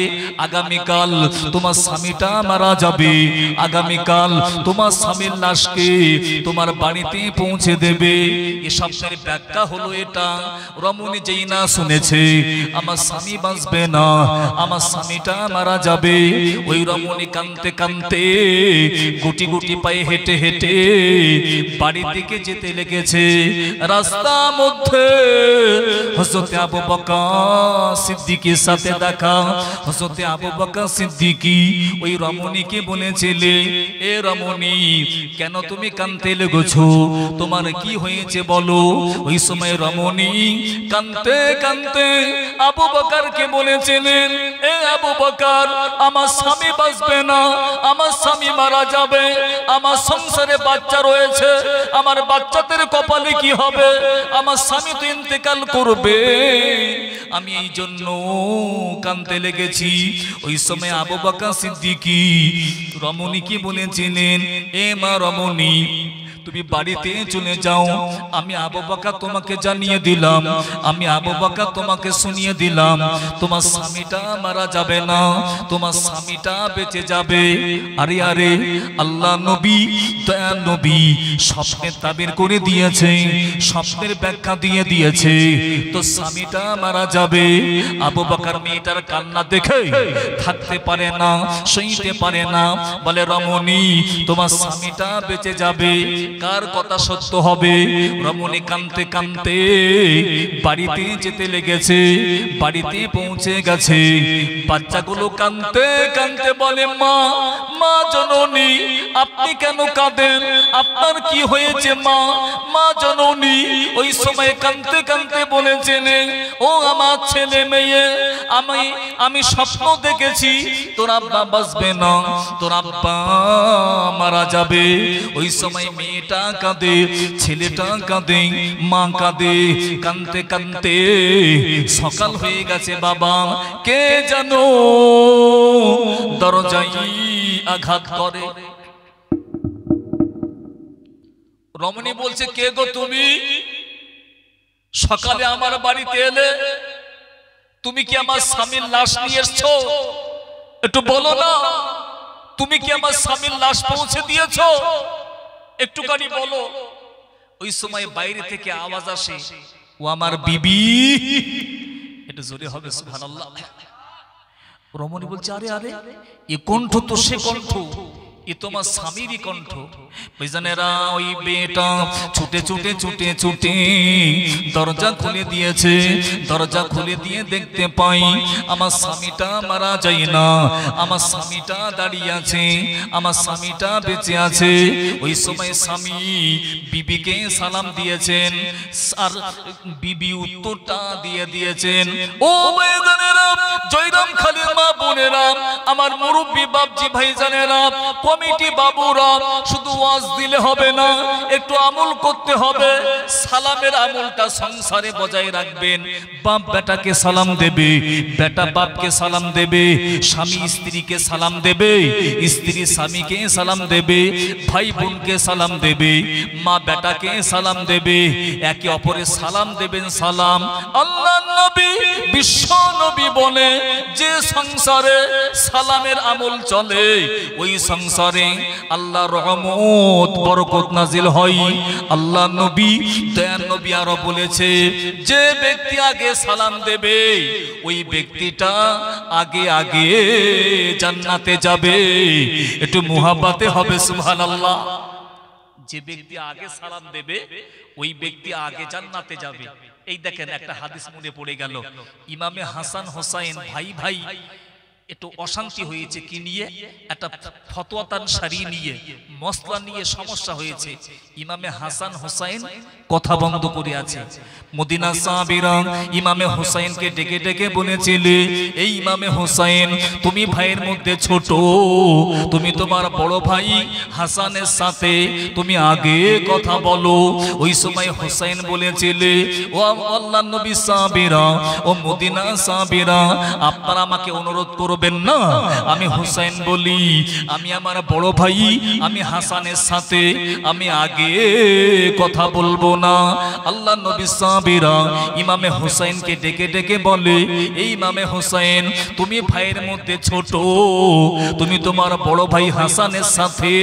আগামীকাল তোমার স্বামীটা মারা যাবে, আগামীকাল তোমার স্বামীর লাশকে তোমার বাড়িতে পৌঁছে দেবে। এ স্বপ্নের ব্যাখ্যা হলো এটা। রমণী যেই না শুনেছে আমার স্বামী বাঁচবে না, আমার স্বামীটা মারা যাবে, ওই রমণী কাঁদতে কাঁদতে গুটি গুটি পায়ে হেঁটে হেঁটে বাড়ির দিকে যেতে লেগেছে। রাস্তার মধ্যে হযরত আবু বকর সিদ্দিকের সাথে দেখা। হযরত আবু বকর সিদ্দিকী ওই রমণীকে বলেছিলে, এ রমণী কেন তুমি কাঁদতে লেগেছো? তোমার কি হয়েছে বলো? ওই সময় রমণী কাঁদতে কাঁদতে আবু বকরকে বলেছিলেন, এ আবু বকর আমার স্বামী বাঁচবে না, আমার স্বামী মারা যাবে, আমার সংসারে বাচ্চা রয়েছে, আমার বাচ্চাদের কপালে কি হবে? আমার স্বামী তো ইন্তেকাল করবে, আমি এই জন্য কাঁদতে লেগেছি। ওই সময় আবু বকর সিদ্দিকী রমণীকে বলেছিলেন, এ মা রমণী তুমি বাড়িতে চলে যাও, আমি আবু বকর তোমাকে জানিয়ে দিলাম, আমি আবু বকর তোমাকে শুনিয়ে দিলাম, তোমার স্বামীটা মারা যাবে না, তোমার স্বামীটা বেঁচে যাবে। আরে আরে আল্লাহ নবী, দয়া নবী স্বপ্নের তাবির করে দিয়েছে, স্বপ্নের ব্যাখ্যা দিয়ে দিয়েছে, তো স্বামীটা মারা যাবে। আবু বকর মেয়েটার কান্না দেখে থাকতে পারে না, সইতে পারে না, বলে রমণী তোমার স্বামীটা বেঁচে যাবে। কার কথা সত্য হবে। রমণী কাঁদতে কাঁদতে বাড়িতে যেতে লেগেছে। বাড়িতে পৌঁছে গেছে। বাচ্চাগুলো কাঁদতে কাঁদতে বলে, মা, মা জননী, আপনি কেন কাঁদেন? আপনার কি হয়েছে মা? মা জননী ওই সময় কাঁদতে কাঁদতে বলেছেন, ও আমার ছেলে মেয়ে, আমি স্বপ্ন দেখেছি তোর আব্বা বাঁচবে না, তোর আব্বা মারা যাবে। ওই সময় মেয়েটা কাঁদে, ছেলেটা কাঁদে, মা কাঁদে। কাঁদতে কাঁদতে সকাল হয়ে গেছে। বাবা কে জানো দরজায় আঘাত করে। রমণী বলছে, কে গো তুমি? সকালে আমার বাড়িতে এলে, তুমি কি আমার স্বামীর লাশ নিয়ে এসছো? একটু বলো না, তুমি কি আমার স্বামীর লাশ পৌঁছে দিয়েছো? একটুখানি বলো। ওই সময় বাইরে থেকে আওয়াজ আসে, ও আমার বিবি। এটা জোরে হবে সুবহানাল্লাহ। রমণী বলছে, আরে আরে, এ কণ্ঠ তো সে কণ্ঠ, এ তোমার স্বামীরই কণ্ঠ। ভাইজানেরা, ওই মেয়েটা ছুটে ছুটে ছুটে ছুটে দরজা খুলে দিয়েছে। দরজা খুলে দিয়ে দেখতে পাই আমার স্বামীটা মারা যায় না, আমার স্বামীটা দাঁড়িয়ে আছে, আমার স্বামীটা বেঁচে আছে। ওই সময় স্বামী বিবিকে সালাম দিয়েছেন, আর বিবি উত্তরটা দিয়ে দিয়েছেন, ও ভাইজানেরা, জয়রাম খালির মা বোনেরা, আমার মুরব্বী বাপজি ভাইজানেরা, কমিটি বাবুরা, শুধু ওয়াজ দিলে হবে না, একটু আমল করতে হবে। সালামের আমলটা সংসারে বজায় রাখবেন। বাপ বেটাকে সালাম দেবে, বেটা বাপকে সালাম দেবে, স্বামী স্ত্রীকে সালাম দেবে, স্ত্রী স্বামীকে সালাম দেবে, ভাই বোনকে সালাম দেবে, মা বেটাকে সালাম দেবে, একে অপরের সালাম দেবেন। সালাম আল্লাহ নবী বিশ্ব নবী বলে, যে সংসারে সালামের আমল চলে ওই সংসারে আল্লাহর রহমত বরকত নাজিল হয়। আল্লাহ নবী দয়ার নবী আরো বলেছে, যে ব্যক্তি আগে সালাম দেবে ওই ব্যক্তিটা আগে আগে জান্নাতে যাবে। একটু মুহাব্বতে হবে সুবহানাল্লাহ। যে ব্যক্তি আগে সালাম দেবে ওই ব্যক্তি আগে জান্নাতে যাবে। এই দেখেন, একটা হাদিস মনে পড়ে গেল। ইমামে হাসান হোসাইন ভাই ভাই একটু অশান্তি হয়েছে, কি নিয়ে? একটা ফতোয়া তানসারী নিয়ে, মসলা নিয়ে সমস্যা হয়েছে। ইমামে হাসান হোসাইন কথা বন্ধ করে আছে। মদিনা সাহাবীরা ইমামে হোসাইনকে ডেকে ডেকে বলেছিলে, এই ইমামে হোসাইন, তুমি ভাইয়ের মধ্যে ছোট, তুমি তোমার বড় ভাই হাসানের সাথে তুমি আগে কথা বলো। ওই সময় হোসাইন বলেছিলে, ও আল্লাহর নবী সাহাবীরা, ও মদিনা সাহাবীরা, আপনারা আমাকে অনুরোধ করবেন না আমি হোসাইন বলি, আমি আমার বড় ভাই আমি হাসানের সাথে আমি আগে কথা বলবো না। আল্লাহ নবী সাহাবীরা ইমামে হোসাইনকে ডেকে ডেকে বলে, এই ইমামে হোসাইন, তুমি ভাইয়ের মধ্যে ছোট, তুমি তোমার বড় ভাই হাসানের সাথে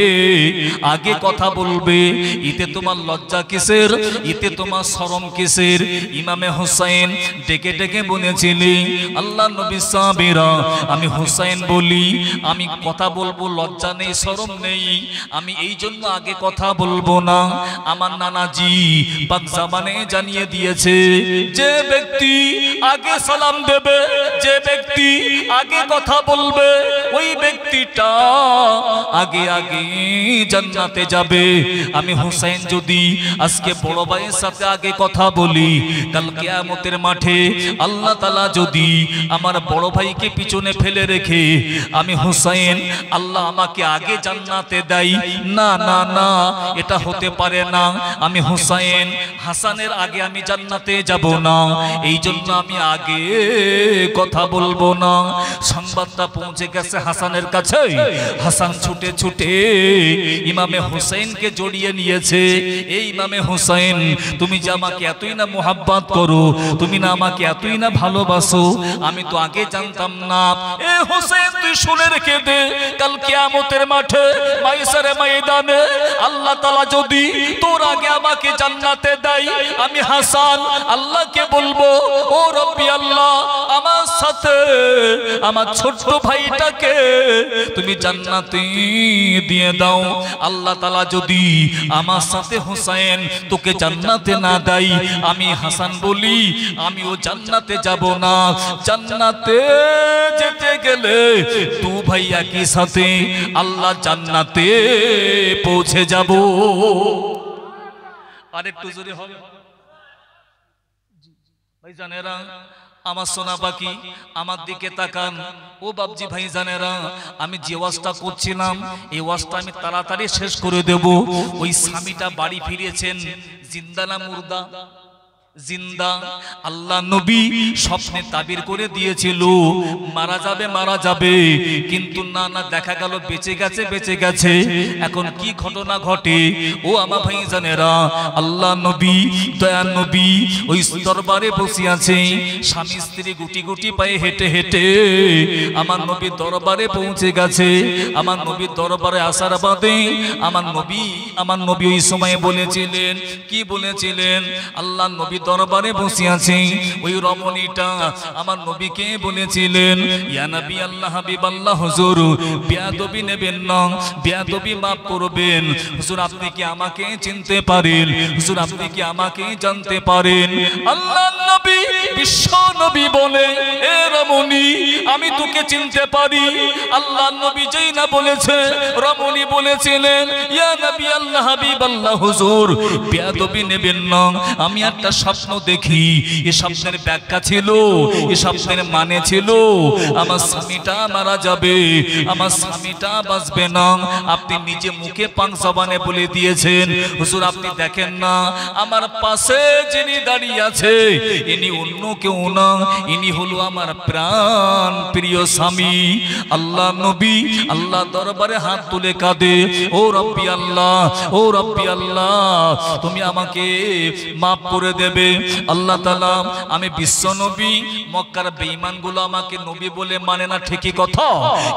আগে কথা বলবে, এতে তোমার লজ্জা কিসের, এতে তোমার শরম কিসের? ইমামে হোসাইন ডেকে ডেকে বলেছিলি, আল্লাহ নবী সাহাবীরা, আমি হোসাইন বলি, আমি কথা বলবো, লজ্জা নেই শরম নেই, আমি এই জন্য আগে কথা বলবো না। আমার নানাজি পাক জামানে জানিয়ে দিয়েছে, যে ব্যক্তি আগে সালাম দেবে, যে ব্যক্তি আগে কথা বলবে, ওই ব্যক্তিটা আগে আগে জান্নাতে যাবে। আমি হোসেন যদি আজকে বড় ভাইয়ের সাথে আগে কথা বলি, কাল কিয়ামতের মাঠে আল্লাহ তাআলা যদি আমার বড় ভাইকে পিছনে ফেলে রেখে আমি হোসেন আল্লাহ আমাকে আগে জান্নাতে দেয়, না না না, এটা হতে পারে না। আমি হোসেন হাসানের আগে আমি জান্নাতে যাব না, এই জন্য আমি আগে কথা বলবো না। সংবাদটা পৌঁছে গেছে হাসানের কাছে। হাসান ছুটে ছুটে ইমামে হোসেনকে জড়িয়ে নিয়েছে। এই ইমামে হোসেন, তুমি যে আমাকে এতই না মোহাব্বত করো, তুমি না আমাকে এতই না ভালোবাসো, আমি তো আগে জানতাম না। এ হোসেন, তুই শুনে রেখে দে, কাল কিয়ামতের মাঠে মাইসারে ময়দানে আল্লাহ তাআলা যদি তোর আগে আমাকে জান্নাতে দেয়, আমি হাসান আল্লাহকে বলবো, ও রব্বি আল্লাহ, আমার সাথে আমার ছোট্ট ভাইটাকে তুমি জান্নাতে দিয়ে দাও। আল্লাহ তাআলা যদি আমার সাথে হুসাইন তোকে জান্নাতে না দেয়, আমি হাসান বলি আমিও জান্নাতে যাব না। জান্নাতে যেতে গেলে তু ভাই একই সাথে আল্লাহ জান্নাতে পৌঁছে যাব। আরেকটু জোরে হবে ভাই জানেরা, আমার সোনা পাখি আমার দিকে তাকান। ও বাবজি ভাই জানেরা, আমি যে ওয়াজটা করছিলাম এই ওয়াজটা আমি তাড়াতাড়ি শেষ করে দেব। ওই স্বামীটা বাড়ি ফিরেছেন, জিন্দা না মুর্দা? জিন্দা। আল্লাহ নবী স্বপ্নে তাবির করে দিয়েছিল মারা যাবে মারা যাবে, কিন্তু না না দেখা গেল বেঁচে গেছে বেঁচে গেছে। এখন কি ঘটনা ঘটে ও আমার ভাই জানেরা, আল্লাহ নবী দয়ার নবী ওই দরবারে বসে আছে, স্বামী স্ত্রী গুটি গুটি পায়ে হেঁটে হেঁটে আমার নবী দরবারে পৌঁছে গেছে। আমার নবীর দরবারে আসার বাদে আমার নবী ওই সময় বলেছিলেন, কি বলেছিলেন? আল্লাহ নবী দরবারে বসে আছে, ওই রমণীটা আমার নবীকে বলেছিলেন, ইয়া নবী আল্লাহ হাবিব আল্লাহ হুজুর বেয়াদবি নেবেন না, বেয়াদবি মাফ করবেন হুজুর, আপনি কি আমাকে চিনতে পারেন? হুজুর আপনি কি আমাকে জানতে পারেন? আল্লাহ নবী বিশ্ব নবী বলে, এ রমণী আমি তোকে চিনতে পারি। আল্লাহ নবী যেই না বলেছে, রমণী বলেছিলেন, ইয়া নবী আল্লাহ হাবিব আল্লাহ হুজুর বেয়াদবি নেবেন না, আমি একটা স্বপ্ন দেখি। এই স্বপ্নের ব্যাখ্যা ছিল, এই স্বপ্নের মানে ছিল আমার স্বামীটা মারা যাবে, আমার স্বামীটা বাঁচবে না। আপনি নিজে মুখে পাক জবানে বলে দিয়েছেন। হুজুর আপনি দেখেন না আমার পাশে যিনি দাঁড়িয়ে আছে ইনি অন্য কেউ না, ইনি হলো আমার প্রাণ প্রিয় স্বামী। আল্লাহ নবী আল্লাহ দরবারে হাত তুলে কাঁদে, ও রব্বি আল্লাহ, ও রব্বি আল্লাহ তুমি আমাকে মাফ করে দেবে। আল্লাহ তাআলা আমি বিশ্ব নবী, মক্কার বেঈমানগুলো আমাকে নবী বলে মানে না ঠিকই কথা,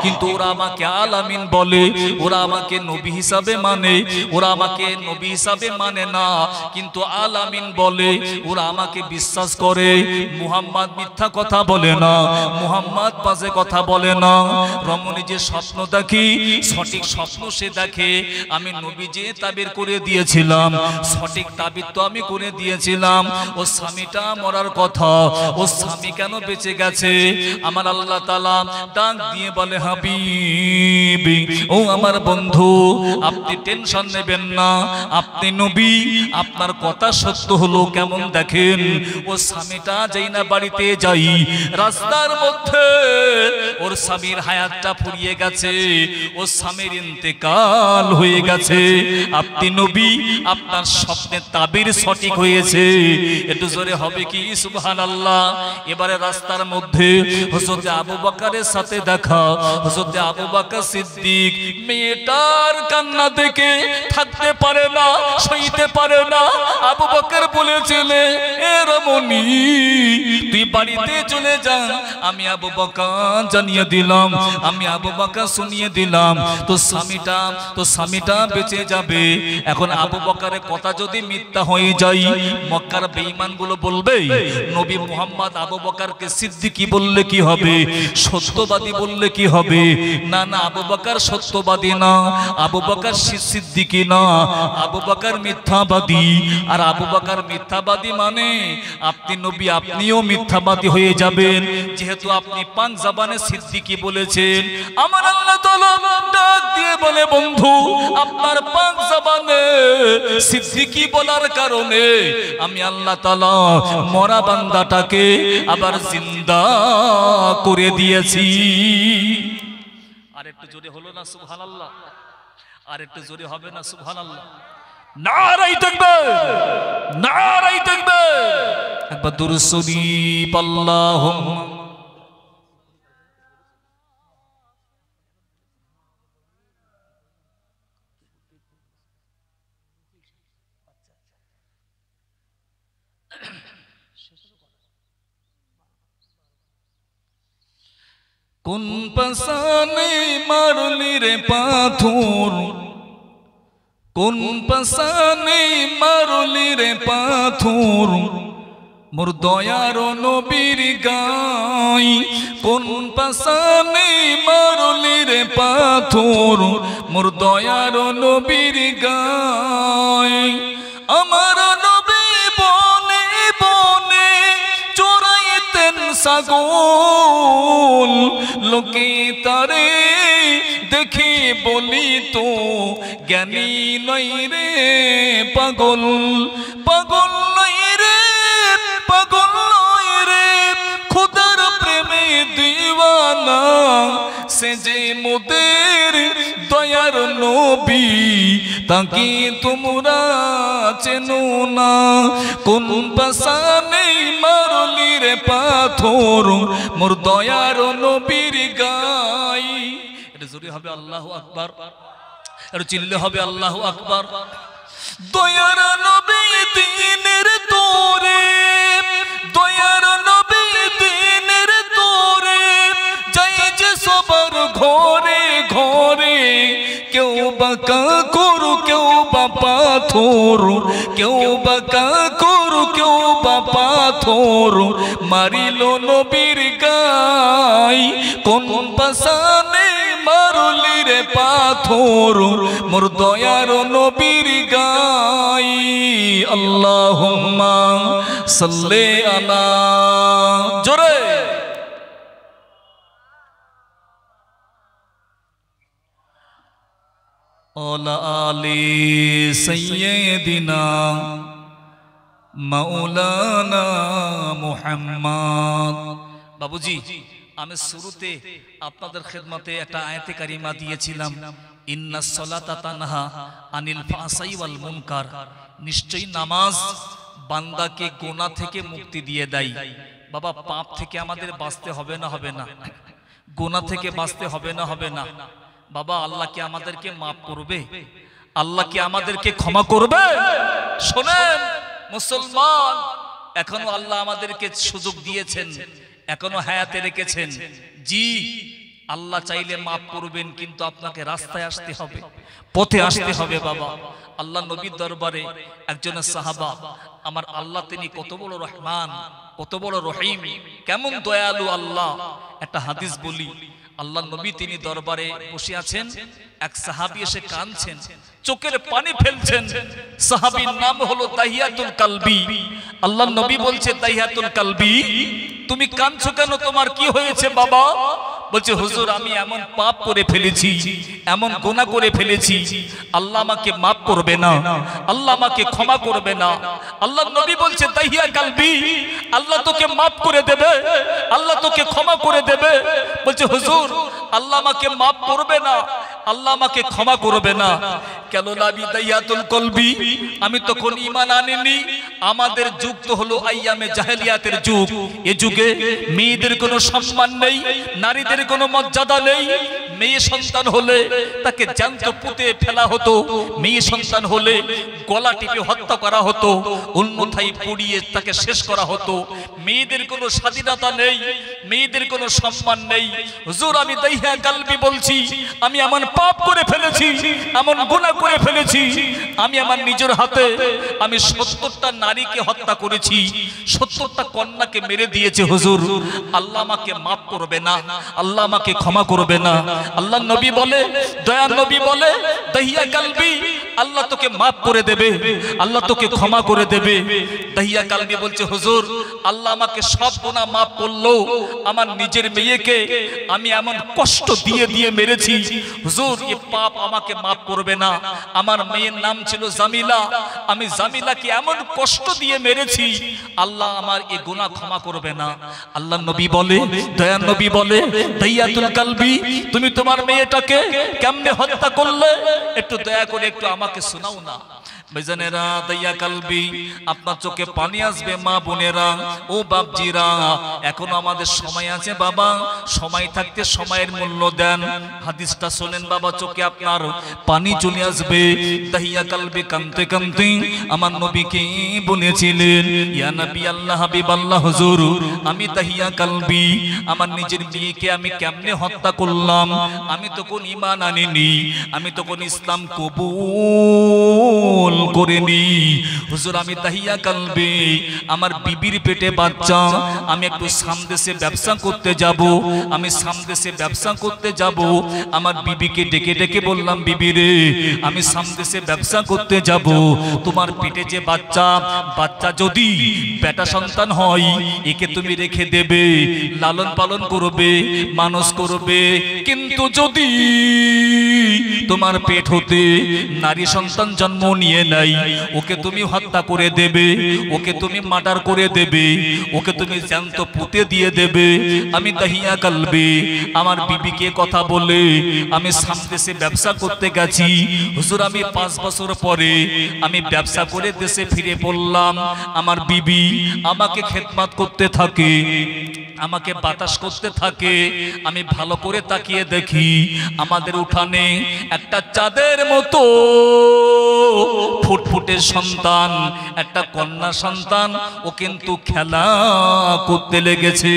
কিন্তু ওরা আমাকে আল আমিন বলে, ওরা আমাকে নবী হিসাবে মানে, ওরা আমাকে নবী হিসাবে মানে না কিন্তু আল আমিন বলে, ওরা আমাকে বিশ্বাস করে। মুহাম্মদ মিথ্যা কথা বলে না, মুহাম্মদ বাজে কথা বলে না। রমণী যে স্বপ্ন দেখি সঠিক স্বপ্ন সে দেখে। আমি নবী যে তাবির করে দিয়েছিলাম সঠিক তাবির তো আমি করে দিয়েছিলাম। ও স্বামীটা মরার কথা, ও স্বামী কেন বেঁচে গেছে? আমার আল্লাহ তাআলা ডাক দিয়ে বলে, হাবিবি ও আমার বন্ধু আপনি টেনশন নেবেন না, আপনি নবী, আপনার কথা সত্য হলো। কেমন দেখেন, ও স্বামীটা যেই না বাড়িতে যাই রাস্তার মধ্যে ওর স্বামীর হায়াতটা ফুরিয়ে গেছে, ও স্বামীর ইন্তেকাল হয়ে গেছে। আপনি নবী, আপনার স্বপ্নের তাবির সঠিক হয়েছে। একটু জোরে হবে কি সুবহানাল্লাহ। এবারে রাস্তার মধ্যে হযরত আবু বকরের সাথে দেখা। হযরত আবু বকর সিদ্দিক মেয়েটার কান্না দেখে থাকতে পারে না, সইতে পারে না। আবু বকর বলেছিলেন, এ রমণী তুই বাড়িতে চলে যা। আমি আবু বকর জানিয়ে দিলাম, আমি আবু বকর শুনিয়ে দিলাম তো স্বামীটা বেঁচে যাবে। এখন আবু বকরের কথা যদি মিথ্যা হয়ে যায়, মক্কার বেঈমানগুলো বলবে নবী মুহাম্মদ আবু বকরকে সিদ্দিকী বললে কি হবে, সত্যবাদী বললে কি হবে? না না, আবু বকর সত্যবাদী না, আবু বকর সিদ্দিকী না, আবু বকর মিথ্যাবাদী। আর আবু বকর মিথ্যাবাদী মানে আপনি নবী, আপনিও মিথ্যাবাদী হয়ে যাবেন, যেহেতু আপনি পাক জবানে সিদ্দিকী বলেছেন। আমার আল্লাহ তাআলা ডাক দিয়ে বলে, বন্ধু আপনার পাক জবানে সিদ্দিকী বলার কারণে আমি আল্লাহ তাআলা মরা বান্দাটাকে আবার জিন্দা করে দিয়েছি। আর একটু জোরে হলো না সুবহানাল্লাহ? আর একটু জোরে হবে না সুবহানাল্লাহ? নারায়ে তাকবীর, নারায়ে তাকবীর। একবার দুরূদ শরীফ আল্লাহুম্মা। কোন পাশানে মারলি রে পাথর, কোন পাশানে মারলি রে পাথর, মোর দয়ার নবীর গাই। কোন পাশানে মারলি রে পাথর মোর দয়ার নবীর গায় আমার নবী বনে বনে চড়াইতেন ছাগল লোকে তারে দেখে বলি তো জ্ঞানী নয় রে পাগল পাগল নয় রে পাগল নয় রে খুদার প্রেমে দিওয়ানা সে যে মোদের দয়ার নবী তাকে তোমরা চেনো না কোন পাশানে মারলি রে পাথর মোর দয়ার নবীর গায় এটা জোরে হবে আল্লাহু আকবার আর চিল্লে হবে আল্লাহু আকবার দয়ার নবী দিনের তোরে দয়ার নবী দিনের তোরে যাই যে সবার ঘরে ঘরে কেউ বাঁকা করু কেউ বা পাথর কেউ বাঁকা করু কেউ বা পাথর মারিল নবীর গায় কোন পাশানে মারলি রে পাথর মোর দয়ার নবীর গায় আল্লাহুম্মা সাল্লি আলা জোরে ওলা আলি সাইয়্যিদিনা মাওলানা মুহাম্মদ বাবুজি আমি শুরুতে আপনাদের খেদমতে একটা আয়াতে কারিমা দিয়েছিলাম ইন্নাস সালাতা তানহা আনিল ফাহশাই ওয়াল মুনকার নিশ্চয়ই নামাজ বান্দাকে গুনাহ থেকে মুক্তি দিয়ে দেয় বাবা পাপ থেকে আমাদের বাঁচতে হবে না হবে না গুনাহ থেকে বাঁচতে হবে না হবে না বাবা আল্লাহ কি আমাদেরকে maaf করবে আল্লাহ কি আমাদেরকে ক্ষমা করবে শুনেন মুসলমান এখনো আল্লাহ আমাদেরকে সুযোগ দিয়েছেন এখনো হায়াতে রেখেছেন জি আল্লাহ চাইলে maaf করবেন কিন্তু আপনাকে রাস্তায় আসতে হবে পথে আসতে হবে বাবা আল্লাহ নবীর দরবারে একজন সাহাবা আমার আল্লাহ তিনি কত বড় রহমান কত বড় রহিম কেমন দয়ালু আল্লাহ একটা হাদিস বলি আল্লাহ নবী তিনি দরবারে বসে আছেন এক সাহাবী এসে কাঁদছেন চোখের পানি ফেলছেন সাহাবীর নাম হলো দাহিয়াতুল কালবি আল্লাহ নবী বলছে দাহিয়াতুল কালবি তুমি কাঁদছো কেন তোমার কি হয়েছে বাবা বলছে হুজুর আমি এমন পাপ করে ফেলেছি এমন গুনাহ করে ফেলেছি আল্লাহ আমাকে maaf করবে না আল্লাহ আমাকে ক্ষমা করবে না আল্লাহ নবী বলছে দাহিয়া কালবি আল্লাহ তোকে maaf করে দেবে আল্লাহ তোকে ক্ষমা করে দেবে বলছে হুজুর আল্লাহ আমাকে maaf করবে না আল্লাহ আমাকে ক্ষমা করবে না কেন নবী দাহিয়াতুল কলবি আমি তখন ঈমান আনিনি আমাদের যুগ তো হলো আইয়ামে জাহেলিয়াতের যুগ এই যুগে মেয়েদের কোনো সম্মান নেই নারীদের কোনো মর্যাদা নেই মেয়ে সন্তান হলে তাকে জ্যান্ত পুঁতে ফেলা হতো মেয়ে সন্তান হলে গলা টিপে হত্যা করা হতো উন্মথায় পুড়িয়ে তাকে শেষ করা হতো মেয়েদের কোনো স্বাধীনতা নেই মেয়েদের কোনো সম্মান নেই হুজুর আমি দাহিয়া কালবি বলছি আমি এমন পাপ করে ফেলেছি এমন গুনাহ করে ফেলেছি আমি আমার নিজের হাতে আমি 70টা নারীকে হত্যা করেছি 70টা কন্যাকে মেরে দিয়েছে হুজুর আল্লাহ আমাকে maaf করবে না আল্লাহ আমাকে ক্ষমা করবে না আল্লাহ নবী বলে দয়ার নবী বলে দাহিয়া কালবি আল্লাহ তোকে maaf করে দেবে আল্লাহ তোকে ক্ষমা করে দেবে দাহিয়া কালবি বলছে হুজুর আল্লাহ আমাকে সব গুনাহ maaf করলো আমার নিজের মেয়েকে আমি এমন কষ্ট দিয়ে দিয়ে মেরেছি হুজুর এই পাপ আমাকে maaf করবে না আমার মেয়ের নাম ছিল জামিলা আমি জামিলাকে এমন কষ্ট দিয়ে মেরেছি আল্লাহ আমার এই গুনাহ ক্ষমা করবে না আল্লাহ নবী বলে দয়ার নবী বলে দাহিয়াতুল কালবি তুমি তোমার মেয়েটাকে কেমনে হত্যা করলে একটু দয়া করে একটু আমাকে শোনাও না ভাইজানেরা দাহিয়া কালবি আপনার চোখে পানি আসবে মা বোনেরা ও বাপজিরা এখনো আমাদের সময় আছে বাবা সময় থাকতে সময়ের মূল্য দেন হাদিসটা শুনেন বাবা চোখে আপনার পানি চলে আসবে দাহিয়া কালবি কাঁদতে কাঁদতে আমার নবীকে বলেছিলেন ইয়া নবী আল্লাহ হাবিব আল্লাহ হুজুর আমি দাহিয়া কালবি আমার নিজের মেয়েকে আমি কেমনে হত্যা করলাম আমি তখন ঈমান আনিনি আমি তখন ইসলাম ইসলাম কবুল করেনি। হুজুর আমি দাহিয়া কালবে, আমার বিবির পেটে বাচ্চা, আমি একটু সামদেশে ব্যবসা করতে যাব, আমি সামদেশে ব্যবসা করতে যাব। আমার বিবিকে ডেকে ডেকে বললাম, বিবি রে আমি সামদেশে ব্যবসা করতে যাব, তোমার পেটে যে বাচ্চা, বাচ্চা যদি বেটা সন্তান হয় একে তুমি রেখে দেবে, লালন পালন করবে, মানুষ করবে। কিন্তু যদি তোমার পেট হতে নারী সন্তান জন্ম নিয়ে নাই, ওকে তুমি হত্যা করে দেবে, ওকে তুমি মার্ডার করে দেবে, ওকে তুমি জ্যান্ত পুঁতে দিয়ে দেবে। আমি দাহিয়া কালবে আমার বিবিকে কথা বলে আমি সামদেশে ব্যবসা করতে গেছি। হুজুর আমি 5 বছর পরে আমি ব্যবসা করে দেশে ফিরে পড়লাম। আমার বিবি আমাকে খেদমত করতে থাকে, আমাকে বাতাস করতে থাকে। আমি ভালো করে তাকিয়ে দেখি আমাদের উঠানে একটা চাঁদের মতো ফুটফুটে সন্তান, একটা কন্যা সন্তান, ও কিন্তু খেলা করতে লেগেছে।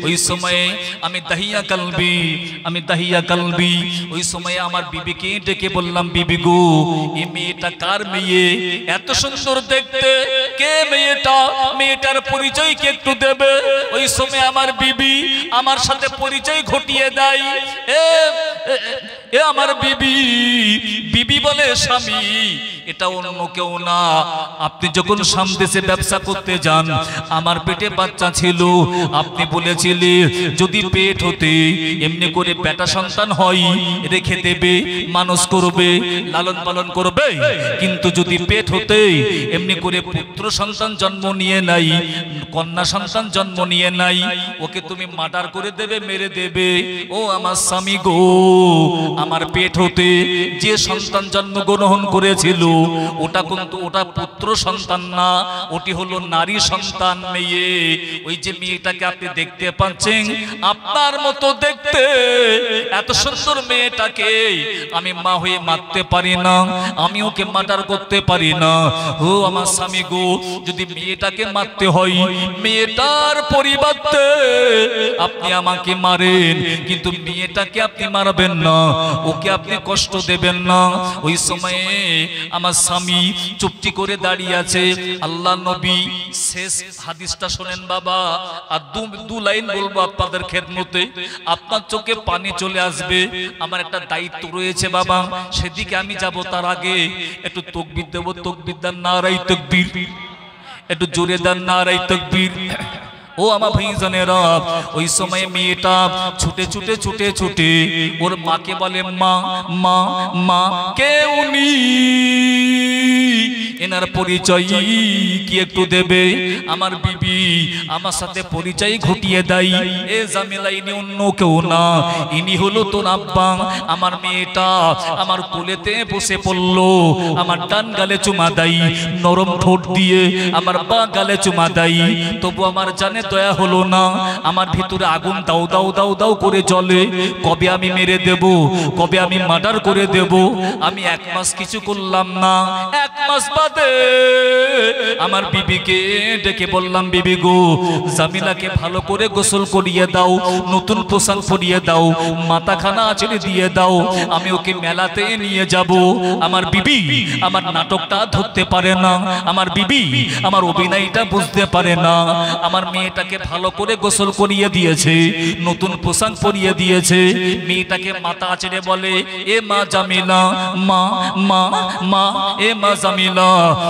ওই সময়ে আমি দাহিয়া কালবি, ওই সময়ে আমার বিবিকে ডেকে বললাম, বিবি গো এই মেয়েটা কার মেয়ে, এত সুন্দর দেখতে, কে মেয়েটা, মেয়েটার পরিচয় কে একটু দেবে। ওই সময় আমার বিবি আমার সাথে পরিচয় ঘটিয়ে দেয়। এ আমার বিবি, বিবি বলে স্বামী এটা অন্য কেউ না, আপনি যখন সামদেশে ব্যবসা করতে যান আমার পেটে বাচ্চা ছিল, আপনি বলেছিলেন যদি পেট হতে এমনি করে বেটা সন্তান হয় রেখে দেবে, মানুষ করবে, লালন পালন করবে। কিন্তু যদি পেট হতে এমনি করে পুত্র সন্তান জন্ম নিয়ে নাই, কন্যা সন্তান জন্ম নিয়ে নাই, ওকে তুমি মার্ডার করে দেবে, মেরে দেবে। ও আমার স্বামী গো, আমার পেট হতে যে সন্তান জন্মগ্রহণ করেছিল ওটা কিন্তু ওটা পুত্র সন্তান না, ওটি হলো নারী সন্তান, মেয়ে। ওই যে মেয়েটাকে আপনি দেখতে পাচ্ছেন আপনার মতো দেখতে, এত সুন্দর মেয়েটাকে আমি মা হয়ে মারতে পারি না, আমি ওকে মার্ডার করতে পারি না। ও আমার স্বামী গো, যদি মেয়েটাকে মারতে হয় মেয়েটার পরিবর্তে আপনি আমাকে মারেন, কিন্তু মেয়েটাকে আপনি মারবেন না, ওকে আপনি কষ্ট দেবেন না। ওই সময়ে আমার স্বামী চুপটি করে দাঁড়িয়ে আছে। আল্লাহ নবী শেষ হাদিসটা শোনেন বাবা, আর দু লাইন বলবো আপনাদের খেদমতে, আপনার চোখে পানি চলে আসবে। আমার একটা দায়িত্ব রয়েছে বাবা, সেদিকে আমি যাব, তার আগে একটু তাকবীর দেব। তাকবীর দেন, নারায়ে তাকবীর, একটু জোরে দেন, নারায়ে তাকবীর। ও আমার ভাইজানেরা, ওই সময় মেয়েটা ছুটে ছুটে ছুটে ছুটে ওর মাকে বলে, মা মা মা, কে উনি, এনার পরিচয় কি একটু দেবে। আমার বিবি আমার সাথে পরিচয় ঘটিয়ে দেয়, এ জামিলা ইনি অন্য কেউ না, ইনি হলো তোর আব্বা। আমার মেয়েটা আমার কোলেতে বসে পড়লো, আমার ডান গালে চুমা দেয়, নরম ঠোঁট দিয়ে আমার বাঁ গালে চুমা দেয়। তবু আমার জানে দয়া হলো না, আমার ভিতরে আগুন দাও দাও দাও দাও করে জ্বলে। কবে আমি মেরে দেব, কবে আমি মার্ডার করে দেব। আমি 1 মাস কিছু করলাম না। 1 মাস বাদে আমার বিবিকে ডেকে বললাম, বিবি গো জামিলাকে ভালো করে গোসল করিয়ে দাও, নতুন পোশাক পরিয়ে দাও, মাথাখানা আঁচড়ে দিয়ে দাও, আমি ওকে মেলাতে নিয়ে যাব। আমার বিবি আমার নাটকটা ধরতে পারে না, আমার বিবি আমার অভিনয়টা বুঝতে পারে না। আমার মেয়েটাকে ভালো করে গোসল করিয়ে দিয়েছে, নতুন পোশাক পরিয়ে দিয়েছে। মেয়েটাকে মাথা আঁচড়ে বলে, এ মা জামিলা, মা মা মা, এ মা জামিলা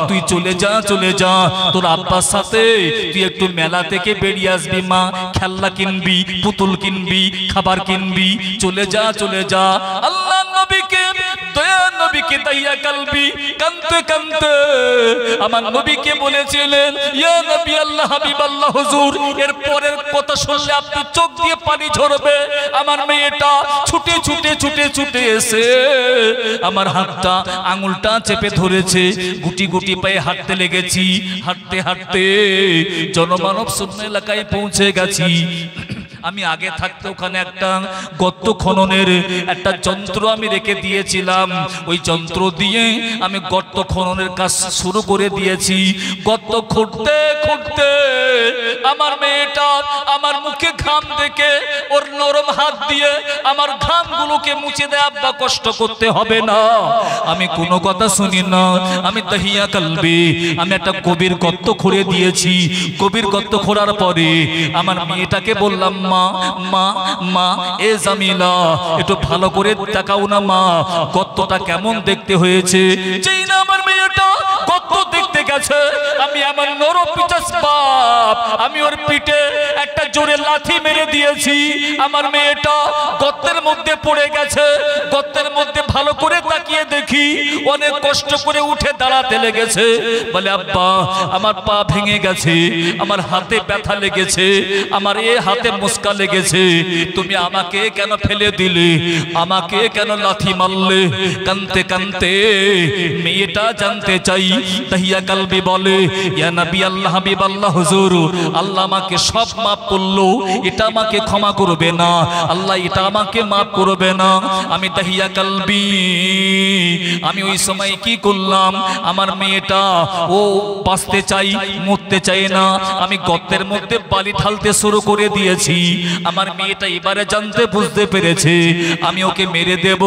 তুই চলে যা, চলে যা, তোর আব্বার সাথে তুই একটু মেলা থেকে বেরিয়ে আসবি মা, খেলনা কিনবি, পুতুল কিনবি, খাবার কিনবি, চলে যা, চলে যা। আল্লাহ নবীকে, দয়া নবীকে দাহিয়া কালবি কানতে কানতে আমার নবীকে বলেছিলেন, ইয়া নবী আল্লাহ, হাবিব আল্লাহ হুজুর, এর পরের কথা শুনলে আপনি চোখ দিয়ে পানি ঝরবে। আমার মেয়েটা ছুটে ছুটে ছুটে ছুটে এসে আমার হাতটা, আঙুলটা চেপে ধরেছে, গুটি গুটি পায়ে হাঁটতে লেগেছি। হাঁটতে হাঁটতে জনমানব শূন্য এলাকায় পৌঁছে গেছি। আমি আগে থাকতে ওখানে একটা গর্ত খননের একটা যন্ত্র আমি রেখে দিয়েছিলাম। ওই যন্ত্র দিয়ে আমি গর্ত খননের কাজ শুরু করে দিয়েছি। গর্ত খুঁড়তে খুঁড়তে আমার মেয়েটা আমার মুখে ঘাম দেখে ওর নরম হাত দিয়ে আমার ঘামগুলোকে মুছে দেয়, আব্বা কষ্ট করতে হবে না। আমি কোনো কথা শুনি না, আমি তাহিয়া কালবি আমি একটা গভীর গর্ত খুঁড়ে দিয়েছি। গভীর গর্ত খোঁড়ার পরে আমার মেয়েটাকে বললাম, মা মা মা এ জামিলা একটু ভালো করে তাকাও না মা, গর্তটা কেমন দেখতে হয়েছে। যেই না আমার মেয়েটা গর্ত দেখতে গেছে, আমি আমার নরম পিচাস বাপ আমি ওর পিঠে একটা জোরে লাথি মেরে দিয়েছি। আমার মেয়েটা গর্তের মধ্যে পড়ে গেছে। গর্তের মধ্যে ভালো করে তাকিয়ে দেখি অনেক কষ্ট করে উঠে দাঁড়াতে লেগেছে। বলে, আব্বা আমার পা ভেঙে গেছে, আমার হাতে ব্যথা লেগেছে, আমার এ হাতে মুস্কা লেগেছে, তুমি আমাকে কেন ফেলে দিলে, আমাকে কেন লাথি মারলে। কানতে কানতে মেয়েটা জানতে চাই। তাহিয়া কালবি বলে, ইয়া নবী আল্লাহ হাবিব আল্লাহ হুজুর, আল্লাহ আমাকে সব মাফ করলো, এটা আমাকে ক্ষমা করবে না, আল্লাহ এটা আমাকে মাফ করবে না। আমি তাহিয়া কালবি আমি ওই সময় কি করলাম, আমার মেয়েটা ও বাঁচতে চাই মরতে চাই না, আমি গর্তের মধ্যে বালি ঢালতে শুরু করে দিয়েছি। আমার মেয়েটা এবারে জানতে বুঝতে পেরেছে আমি ওকে মেরে দেব,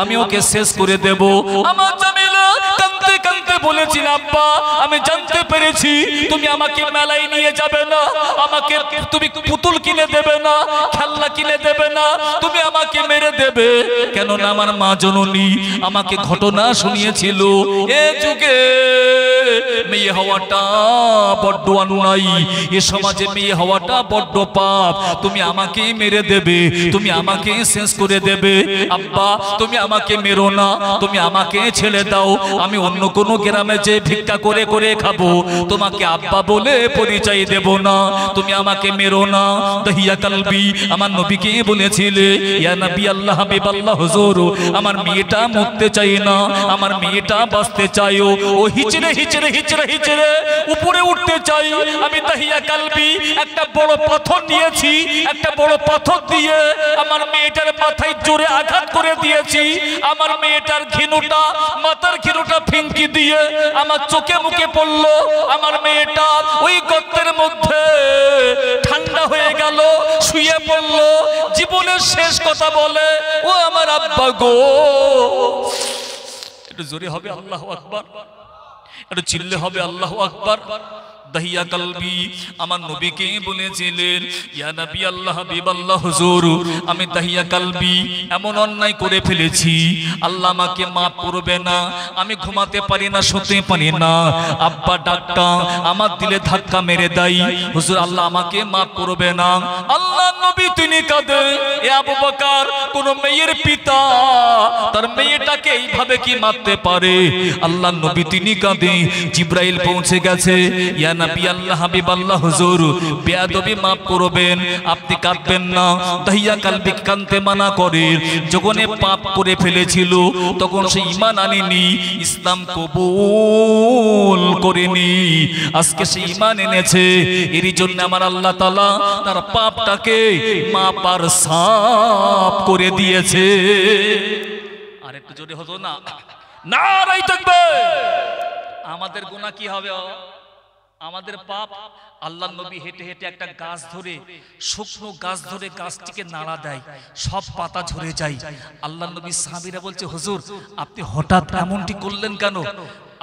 আমি ওকে শেষ করে দেব। আমার জামিলা কাঁদতে কাঁদতে বলেছিল, আব্বা আমি জানতে পেরেছি তুমি আমাকে মেলায় নিয়ে যাবে না, আমাকে তুমি পুতুল কিনে দেবে না, খেলনা কিনে দেবে না, তুমি আমাকে মেরে দেবে। কেননা আমার মা জননী আমাকে ঘটনা শুনিয়েছিল, এ যুগে মেয়ে হওয়াটা বড্ড অন্যায়, এ সমাজে মেয়ে হওয়াটা বড্ড পাপ, তুমি আমাকে মেরে দেবে, তুমি আমাকে শেষ করে দেবে। আব্বা তুমি আমাকে মেরো না, তুমি আমাকে ছেড়ে দাও, আমি অন্য কোনো গ্রামে যে ভিক্ষা করে করে খাবো, তোমাকে আব্বা বলে পরিচয় দেব না, তুমি আমাকে মেরো না। তাহিয়া কালবি আমার নবীকে বলেছিলে, ইয়া নবী আল্লাহ হাবিব আল্লাহ হুজুর, আমার মেয়েটা মরতে চাই না, আমার মেয়েটা বাঁচতে চাই, ও হিচড়ে হিচড়ে হিচড়ে হিচড়ে উপরে উঠতে চাই। আমি তাহিয়া কালবি একটা বড় পাথর নিয়েছি, একটা বড় পাথর দিয়ে আমার মেয়েটার মাথায় জোরে আঘাত করে দিয়েছি। আমার মেয়েটার ঘিনুটা মাথার ঘিনুটা ফিঙ্কি দিয়ে আমার চোখে মুখে পড়লো। আমার মেয়েটা ওই গর্তের মধ্যে ঠান্ডা হয়ে গেল, শুয়ে পড়লো, জীবনের শেষ কথা বলে, ও আমার আব্বা গো। একটু জোরে হবে আল্লাহু আকবার, একটু চিল্লে হবে আল্লাহু আকবার। দাহিয়া কালবি আমার নবীকে বলেছিলেন, ইয়া নবী আল্লাহ হাবিব আল্লাহ হুজুর, আমি দাহিয়া কালবি এমন অন্যায় করে ফেলেছি, আল্লাহ আমাকে মাফ করবে না, আমি ঘুমাতে পারি না, শুতে পারি না, আব্বা ডাক্তার আমার দিলে ধাক্কা মেরে দেয়, হুজুর আল্লাহ আমাকে মাফ করবে না। আল্লাহ নবী তিনি কাঁদে, এ আবু বকর কোন মেয়ের পিতা তার মেয়েটাকে এইভাবে কি মারতে পারে? আল্লাহ নবী তিনি কাঁদে। জিবরাইল পৌঁছে গেছে, ইয়া নবী আল্লাহ হাবিব আল্লাহ হুজুর বেয়াদবি মাফ করবেন, আপনি কাঁদবেন না। দাহিয়া কালবি কাঁদতে মানা করে, যখন পাপ করে ফেলেছিল তখন সে ঈমান আনেনি, ইসলাম কবুল করেনি, আজকে সে ঈমান এনেছে। এরই জন্য আমার আল্লাহ তাআলা তার পাপটাকে মাপ আর সাফ করে দিয়েছে। আর একটু জোরে হতো না, নারায়ে তাকবীর। আমাদের গুনাহ কি হবে? আমাদের পাপ। আল্লাহ নবী হেঁটে হেঁটে একটা গাছ ধরে, শুকনো গাছ ধরে গাছটিকে নাড়া দেয়, সব পাতা ঝরে যায়। আল্লাহ নবী সাহাবীরা বলছে, হুজুর আপনি হঠাৎ এমনটি করলেন কেন?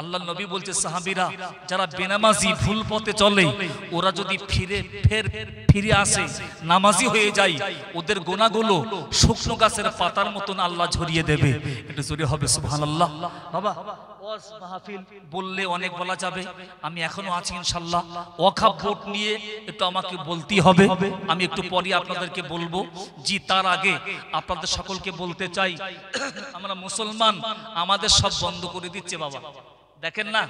আল্লাহ নবী বলছে, সাহাবীরা যারা বেনামাজি ভুল পথে চলে, ওরা যদি ফিরে আসে, নামাজি হয়ে যায়, ওদের গুনাহগুলো শুকনো গাছের পাতার মতন আল্লাহ ঝরিয়ে দেবে। একটু জোরে হবে সুবহানাল্লাহ। বাবা ওয়াজ মাহফিল বললে অনেক বলা যাবে, আমি এখনো আছি ইনশাআল্লাহ। ওয়াকফ বোর্ড নিয়ে একটু আমাকে বলতেই হবে, আমি একটু পরে আপনাদেরকে বলবো। জি তার আগে আপনাদের সকলকে বলতে চাই, আমরা মুসলমান, আমাদের সব বন্ধ করে দিচ্ছে বাবা, দেখেন না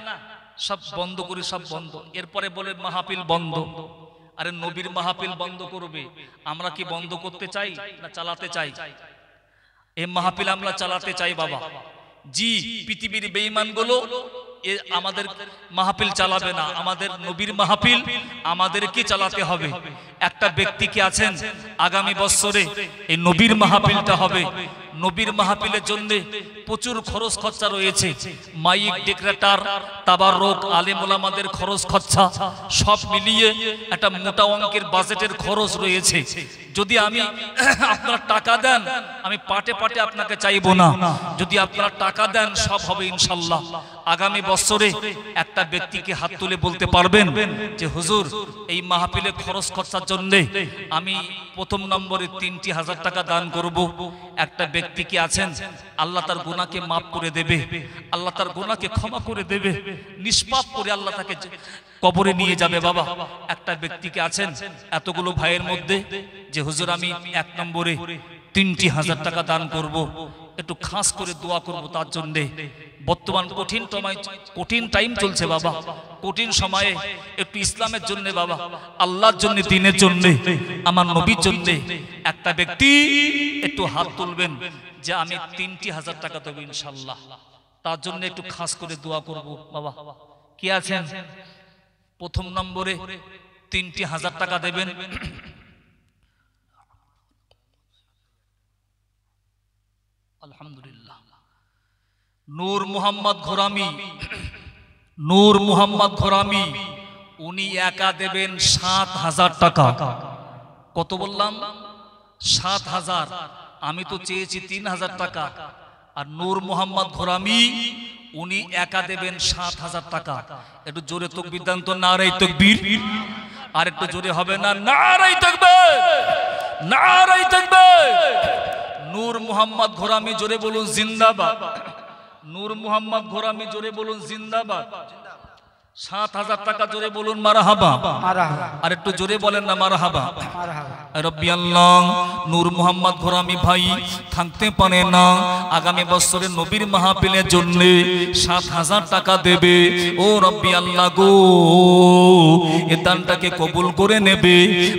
সব বন্ধ করে, সব বন্ধ। এরপরে বলে মাহফিল বন্ধ। আরে নবীর মাহফিল বন্ধ করবে, আমরা কি বন্ধ করতে চাই না চালাতে চাই? এই মাহফিল আমরা চালাতে চাই বাবা। জি পৃথিবীর বেঈমানগুলো আমাদের মাহফিল চালাবে না, আমাদের নবীর মাহফিল আমাদেরকে চালাতে হবে। একটা ব্যক্তি কি আছেন আগামী বছরে এই নবীর মাহফিলটা হবে, নবীর মাহফিলের জন্য প্রচুর খরচ খরচা রয়েছে, মাইক ডেকরেটর তাবাররুক আলেম ওলামাদের খরচ খরচা সব মিলিয়ে একটা মোটা অঙ্কের বাজেটের খরচ রয়েছে। যদি আমি আপনারা টাকা দেন, আমি পাটে পাটে আপনাকে চাইবো না, যদি আপনারা টাকা দেন সব হবে ইনশাল্লাহ। আগামী বছরে একটা ব্যক্তিকে হাত তুলে বলতে পারবেন যে হুজুর এই মাহফিলে খরচ খরচার জন্য আমি প্রথম নম্বরে 3,000 টাকা দান করব। একটা ব্যক্তি কি আছেন আল্লাহ তার গুনাহকে মাফ করে দেবে, আল্লাহ তার গুনাহকে ক্ষমা করে দেবে, নিষ্পাপ করে আল্লাহ তাকে কবরে নিয়ে যাবে। বাবা একটা ব্যক্তিকে আছেন এতগুলো ভাইয়ের মধ্যে যে হুজুর আমি 1 নম্বরে 3,000 টাকা দান করব, একটু খাস করে দোয়া করব তার জন্য। বর্তমান কঠিন টাইম চলছে বাবা, কঠিন সময়ে একটু ইসলামের জন্য বাবা, আল্লাহর জন্য, দ্বীনের জন্য, আমার নবীর জন্য একটা ব্যক্তি একটু হাত তুলবেন যে আমি 3,000 টাকা দেব ইনশাআল্লাহ, তার জন্য একটু খাস করে দোয়া করব। বাবা কি আছেন প্রথম নম্বরে 3,000 টাকা দেবেন? আলহামদুলিল্লাহ। নূর মোহাম্মদ ঘোরামি, নূর মোহাম্মদ ঘোরামি উনি একা দেবেন 7,000 টাকা। কত বললাম? 7,000। আমি তো চেয়েছি 3,000 টাকা। আর নূর মোহাম্মদ ঘোরামি উনি একা দেবেন 7,000 টাকা। একটু জোরে তাকবীর দেন তো, নারে তাকবীর। আর একটু জোরে হবে না? নারে তাকবীর, নারে তাকবীর। নূর মোহাম্মদ ঘোরামি জোরে বলুন জিন্দাবাদ। নূর মোহাম্মদ ঘোরামি জোরে বলুন জিন্দাবাদ। 7,000 টাকা জোরে বলুন মারহাবা। আর একটু জোরে বলেন না মারহাবা। রব্বি আল্লাহ, নূর মোহাম্মদ ঘোরামি ভাই থাকতে পারে না, আগামী বছরে নবীর মাহফিলের জন্য 7,000 টাকা দেবে। ও রব্বি আল্লাহ গো, এ দানটাকে কবুল করে নেবে।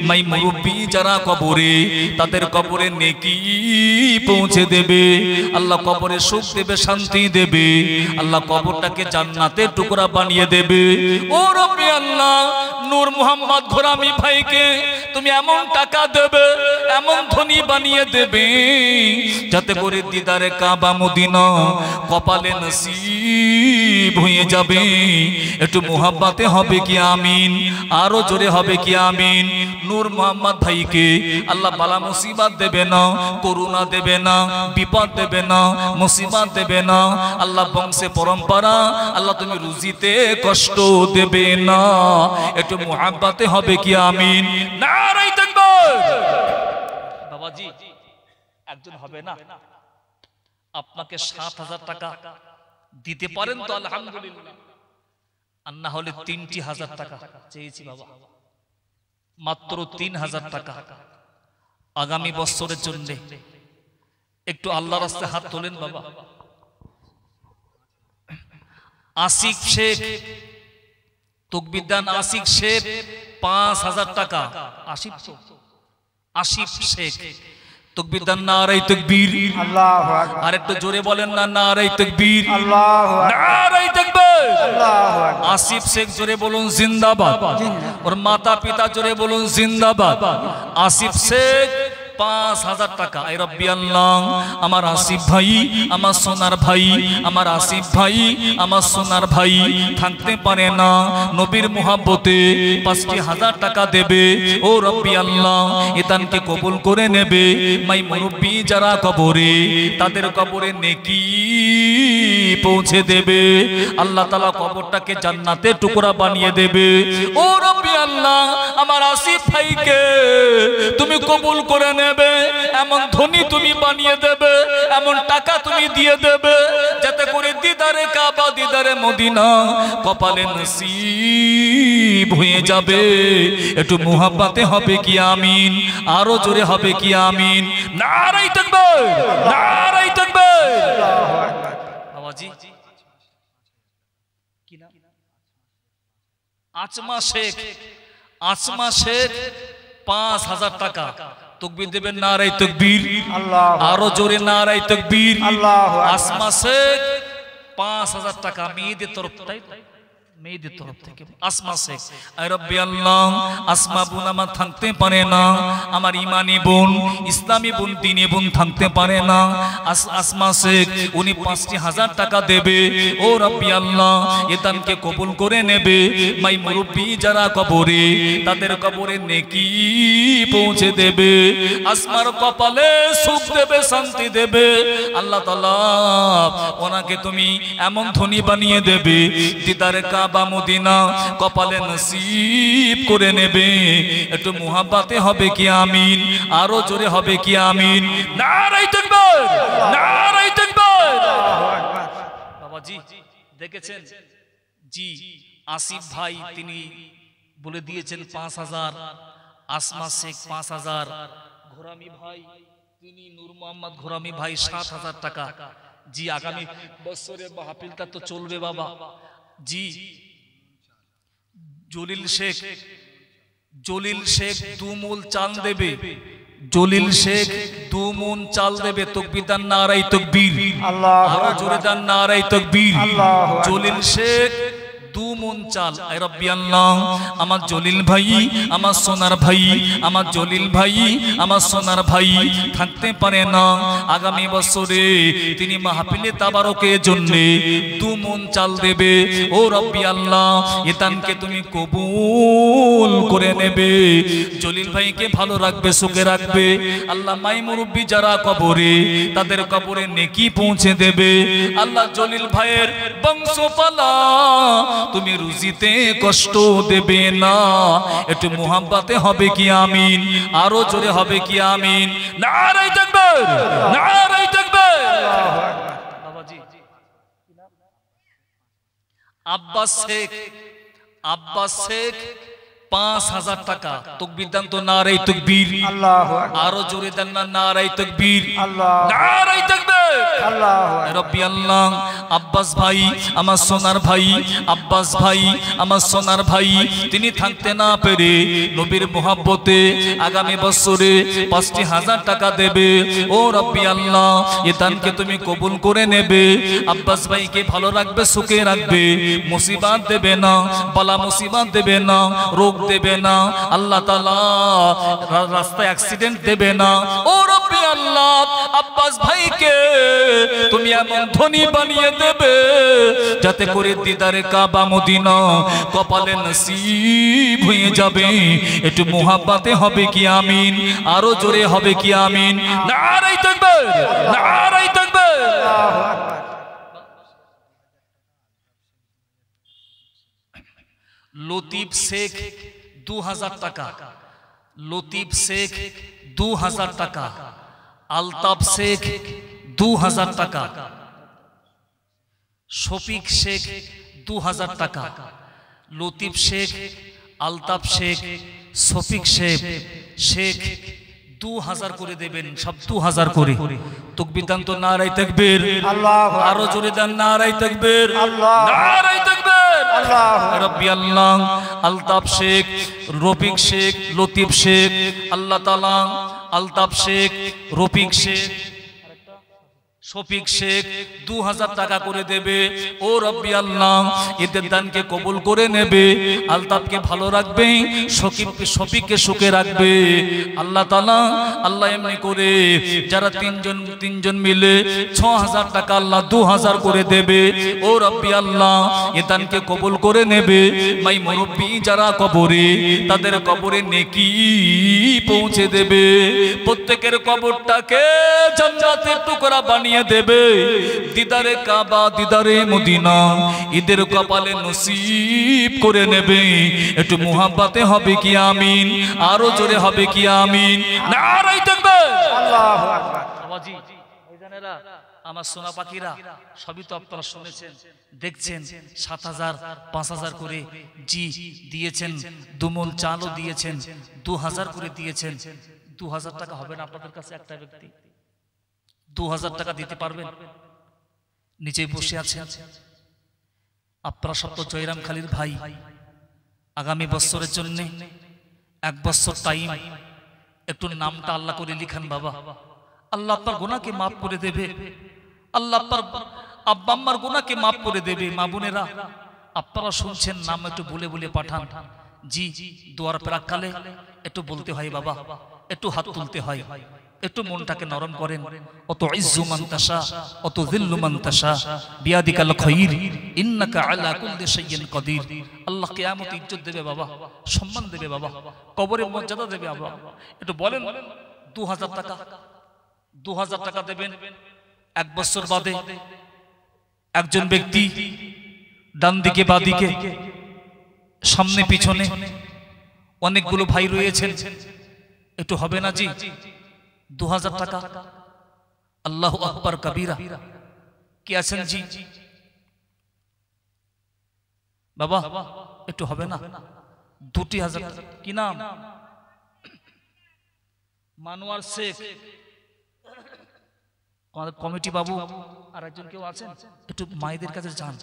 মাই মুরব্বি যারা কবরে, তাদের কবরে নেকি পৌঁছে দেবে। আল্লাহ কবরে সুখ দেবে, শান্তি দেবে। আল্লাহ কবরটাকে জান্নাতের টুকরা বানিয়ে দেবে। ও রব্বি আল্লাহ, নূর মোহাম্মদ ঘোরামি ভাইকে তুমি এমন টাকা দেবে, এমন ধনী বানিয়ে দেবে, যাতে করে দিদারে কাবা মদিনা কপালে নসিব হয়ে যাবে। একটু মুহাব্বতে হবে কি আমিন? আরো জোরে হবে কি আমিন? নূর মোহাম্মদ ভাইকে আল্লাহ বালা মুসিবত দেবে না, করুণা দেবে না, বিপদ দেবে না, মুসিবত দেবে না। আল্লাহ বংশে পরম্পরা আল্লাহ তুমি রুজিতে কষ্ট দেবে না। একটু মুহাব্বতে হবে কি আমিন? নারে তাকবীর। বাবাজি একজন হবে না, আপনাকে 7,000 টাকা দিতে পারেন তো আলহামদুলিল্লাহ। আর না হলে 3,000 টাকা চেয়েছি বাবা, মাত্র 3,000 টাকা আগামী বছরের জন্য। একটু আল্লাহর রাস্তায় হাত তোলেন বাবা। আশিক শেখ তাকবীর দান, আশিক শেখ 5,000 টাকা। আশিক শেখ তাকবীর দান, নারে তাকবীর। আল্লাহু আকবার। আর একটু জোরে বলেন না, নারে তাকবীর। আল্লাহু আকবার, নারে তাকবীর। আল্লাহু আকবার। আসিফ শেখ জোরে বলুন জিন্দাবাদ। ওর মাতা পিতা জোরে বলুন জিন্দাবাদ। আসিফ শেখ 5,000 টাকা। আই রব্বি আল্লাহ, আমার আসিফ ভাই, আমার সোনার ভাই, আমার আসিফ ভাই, আমার সোনার ভাই থাকতে পারে না, নবীর মুহাব্বতে 5,000 টাকা দেবে। ও রব্বি আল্লাহ, এ দানকে কবুল করে নেবে। মাই মুরব্বি যারা কবরে, তাদের কবরে নেকি পৌঁছে দেবে। আল্লাহ তাআলা কবরটাকে জান্নাতের টুকরা বানিয়ে দেবে। ও রব্বি আল্লাহ, আমার আসিফ ভাইকে তুমি কবুল করে নেবে, এমন ধনী তুমি বানিয়ে দেবে, এমন টাকা তুমি দিয়ে দেবে, যাতে করে দিদারে কাবা, দিদারে মদিনা কপালে নসিব হয়ে যাবে। একটু মুহাব্বতে হবে কি আমিন? আরো জোরে হবে কি আমিন? নারে তাকবীর, নারে তাকবীর। আল্লাহু আকবার। বাবাজি কি নাম? আচমা শেখ। আচমা শেখ 5,000 টাকা। তাকবীর দেবেন, নারে তাকবীর। আল্লাহু আকবার। আরো জোরে নারে তাকবীর। আল্লাহু আকবার। আসমা শেখ 5,000 টাকা মেয়েদের তরফ, তাই মেয়েদের তরফ থেকে। আসমা শেখ, আয় রব্বি আল্লাহ, আসমা বোন আমার থাকতে পারে না, আমার ইমানি বোন, ইসলামী বোন, দ্বীনি বোন থাকতে পারে না। আসমা শেখ উনি 5,000 টাকা দেবে। ও রব্বি আল্লাহ, এ দানকে কবুল করে নেবে। মাই মুরব্বি যারা কবরে, তাদের কবরে নেকি পৌঁছে দেবে। আসমার কপালে সুখ দেবে, শান্তি দেবে। আল্লাহ তাআলা ওনাকে তুমি এমন ধনী বানিয়ে দেবে, দিদারে কাবা মদিনা কপালে নসিব করে নেবে। একটু মুহাব্বতে হবে কি আমিন? আরো জোরে হবে কি আমিন? নারায়ে তাকবীর, নারায়ে তাকবীর। বাবাজি দেখেছেন জি, আসিফ ভাই তিনি বলে দিয়েছেন 5,000, আসমা শেখ 5,000, ঘোরামি ভাই তিনি, নূর মোহাম্মদ ঘোরামি ভাই 7,000 টাকা। জি আগামী বছরে মাহফিলটা তো চলবে বাবা। জি জলিল শেখ, জলিল শেখ 2 মূল চাল দেবে। জলিল শেখ 2 মণ চাল দেবে। তাকবীর দান, নারায়ে তাকবীর। আরো জোরে দান, নারায়ে তাকবীর। জলিল শেখ 2 মণ চাল। আয় রব্বি আল্লাহ, আমার জলিল ভাই, আমার সোনার ভাই, আমার জলিল ভাই, আমার সোনার ভাই থাকতে পারে না। আগামী বছরে তিনি মাহফিলে তাবারকের জন্য 2 মণ চাল দেবে। ও রব্বি আল্লাহ, এ দানকে তুমি কবুল করে নেবে। জলিল ভাইকে ভালো রাখবে, সুখে রাখবে। আল্লাহ মাই মুরব্বি যারা কবরে, তাদের কবরে নেকি পৌঁছে দেবে। আল্লাহ জলিল ভাইয়ের বংশপালা তুমি রুজিতে কষ্ট দেবে না। একটু মুহাব্বতে হবে কি আমিন? আরো জোরে হবে কি আমিন? নারায়ে তাকবীর, নারায়ে তাকবীর। বাবাজি আব্বাস শেখ, আব্বাস শেখ 5,000 টাকা। তাকবীর দান তো, নারায়ে তাকবীর। আরো জোরে দেন না, নারায়ে তাকবীর, নারায়ে তাকবীর। রব্বি আল্লাহ, আব্বাস ভাই আমার সোনার ভাই, আব্বাস ভাই আমার সোনার ভাই তিনি থাকতে না পেরে নবীর মোহাব্বতে আগামী বছরে 5,000 টাকা দেবে। ও রব্বি আল্লাহ, এ দানকে তুমি কবুল করে নেবে। আব্বাস ভাইকে ভালো রাখবে, সুখে রাখবে, মুসিবত দেবে না, বালা মুসিবত দেবে না, রোগ দেবে না। আল্লাহ তাআলা রাস্তায় অ্যাক্সিডেন্ট দেবে না। ও রব্বি আল্লাহ, আব্বাস ভাইকে তুমি এমন ধনী বানিয়ে দেবে যাতে করে দিদারে কাবা মদিনা কপালে নসিব হয়ে যাবে। একটু মুহাব্বতে হবে কি আমিন? আরো জোরে হবে কি আমিন? নারায়ে তাকবীর, নারায়ে তাকবীর। লতিফ শেখ 2,000 টাকা। লতিফ শেখ 2,000 টাকা। আলতাফ শেখ 2,000 টাকা। শফিক শেখ 2,000 টাকা। লতিফ শেখ, আলতাফ শেখ, শফিক শেখ শেখ 2,000 করে দেবেন, সব 2,000 করে। তাকবীর দান তো, নারায়ে তাকবীর। আরো জোরে দান, নারায়ে তাকবীর, নারায়ে তাকবীর। রব্বি আল্লাহ, আলতাফ শেখ, রফিক শেখ, লতিফ শেখ, আল্লাহ তাআলা আলতাফ শেখ, রফিক শেখ, শফিক শেখ 2,000 টাকা করে দেবে। ও রব্বি আল্লাহ, এদের দানকে কবুল করে নেবে। আলতাফকে ভালো রাখবে, শফিককে সুখে রাখবে। আল্লাহ তাআলা আল্লাহ এমনি করে যারা তিনজন মিলে 6,000 টাকা আল্লাহ 2,000 করে দেবে। ও রব্বি আল্লাহ, এ দানকে কবুল করে নেবে। মাই মুরব্বি যারা কবরে, তাদের কবরে নেকি পৌঁছে দেবে। প্রত্যেকের কবরটাকে জান্নাতের টুকরা বানিয়ে দেবে। দিদারে কাবা, দিদারে মদিনা ঈদের কপালে নসিব করে নেবে। একটু মুহাব্বতে হবে কি আমিন? আরো জোরে হবে কি আমিন? নারায়ে তাকবীর, আল্লাহু আকবার। বাবাজি ভাইজানেরা, আমার সোনা পাখিরা, সবই তো আপনারা শুনেছেন, দেখছেন। 7,000, 5,000 করে জি দিয়েছেন। 2 মণ চালও দিয়েছেন, 2,000 করে দিয়েছেন। 2,000 টাকা হবে না আপনাদের কাছে? একটা ব্যক্তি 2,000 টাকা দিতে পারবেন? নিচে বসে আছেন আপনারা সব তো জয়রাম খালির ভাই। আগামী বছরের জন্য 1 বছর টাইম, একটু নামটা আল্লাহ করে লিখান বাবা। আল্লাহ আপনার গুনাহকে মাফ করে দেবে। আল্লাহ আব্বা আম্মার গুনাহকে মাফ করে দেবে। মা বোনেরা আপনারা শুনছেন, নাম একটু বলে বলে পাঠান। জি দোয়ার প্রাককালে একটু বলতে হয় বাবা, একটু হাত তুলতে হয়, একটু মনটাকে নরম করেন। অত ইজ্জু মান তাশা অত যিল্লু মান তাশা বিয়াদিকাল খায়র ইন্নাকা আলা কুল্লি শাইইন কাদির। আল্লাহ কিয়ামতে ইজ্জত দেবে বাবা, সম্মান দেবে বাবা, কবরে মর্যাদা দেবে বাবা। একটু বলেন 2000 টাকা, 2000 টাকা দেবেন। এক বছর বাদে একজন ব্যক্তি ডান দিকে বাঁ দিকে সামনে পিছনে অনেকগুলো ভাই রয়েছেন, একটু হবে না জি? 2000 টাকা। আল্লাহু আকবার কবীরা। কি আছেন জি বাবা? একটু হবে না? 2000 টাকা। কি নাম? মানোয়ার শেখ। কমিটি বাবু আর একজন কেউ আছেন? একটু মায়েদের কাছে যান,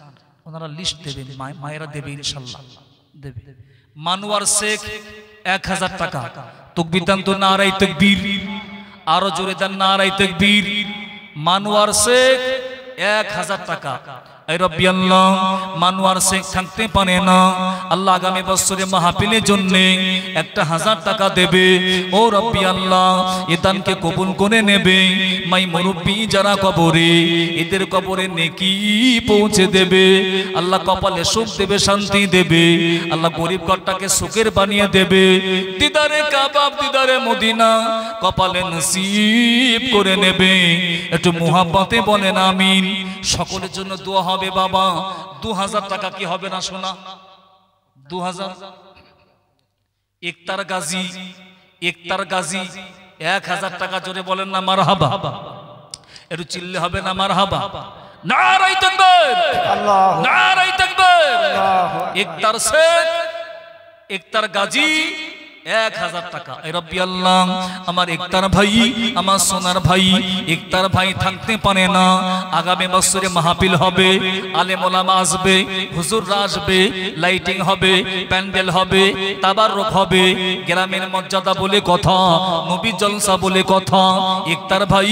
ওনারা লিস্ট দেবেন, মায়েরা দেবে ইনশাআল্লাহ দেবে। মানোয়ার শেখ 1000 টাকা। তাকবীর দান তো, নারায়ে তাকবীর। আরো জোরে দেন নারায়ে তাকবীর। মানোয়ার শেখ 1000 টাকা। এই রব্বি আল্লাহ, মানোয়ার শেখ থাকতে পারে না, আল্লাহ আগামী বছরে মাহফিলের জন্য 1000 টাকা দেবে। ও রব্বি আল্লাহ, এ দানকে কবুল করে নেবে। মাই মুরব্বি যারা কবরে, এদের কবরে নেকি পৌঁছে দেবে। আল্লাহ কপালে সুখ দেবে, শান্তি দেবে। আল্লাহ গরিব ঘরটাকে সুখের বানিয়ে দেবে। দিদারে কাবা, দিদারে মদিনা কপালে নসিব করে নেবে। একটু মুহাব্বতে বলেন আমিন। সকলের জন্য দোয়া হবে বাবা। 2000 টাকা কি হবে না শোনা? 2000। ইফতার গাজী, ইফতার গাজী 1000 টাকা। জোরে বলেন না মারহাবা। একটু চিল্লে হবে না মারহাবা? নারায়ে তাকবীর, আল্লাহু নারায়ে তাকবীর। ইফতার শেখ, ইফতার গাজী 1000 টাকা। এই রব্বি আল্লাহ, আমার ইফতার ভাই, আমার সোনার ভাই, ইফতার ভাই থাকতে পারে না, আগামী বছরে মাহফিল হবে, আলেম ওলামা আসবে, হুজুররা আসবে, লাইটিং হবে, প্যান্ডেল হবে, তাবাররুক হবে, গ্রামের মর্যাদা বলে কথা, নবী জলসা বলে কথা। ইফতার ভাই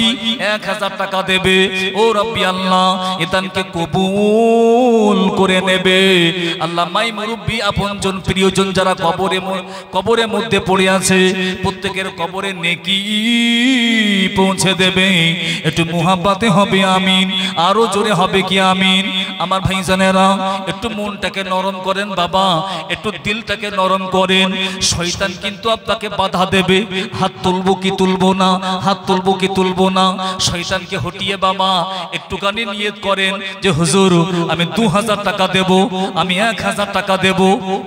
1000 টাকা দেবে। ও রব্বি আল্লাহ, এদানকে কবুল করে নেবে। আল্লাহ মাই মুরব্বি, আপনজন, প্রিয়জন যারা কবরে মধ্যে পড়ে আছে, প্রত্যেকের কবরে নেকি পৌঁছে দেবে। একটু মুহাব্বতে হবে আমিন। আরো জোরে হবে কি আমিন? আমার ভাইজানেরা একটু মনটাকে নরম করেন বাবা, একটু দিলটাকে নরম করেন। শয়তান কিন্তু আপনাকে বাধা দেবে। হাত তুলবো কি তুলবো না, হাত তুলবো কি তুলবো না। শয়তানকে হটিয়ে বাবা একটুখানি নিয়ত করেন যে হুজুর আমি 2000 টাকা দেব, আমি 1000 টাকা দেব।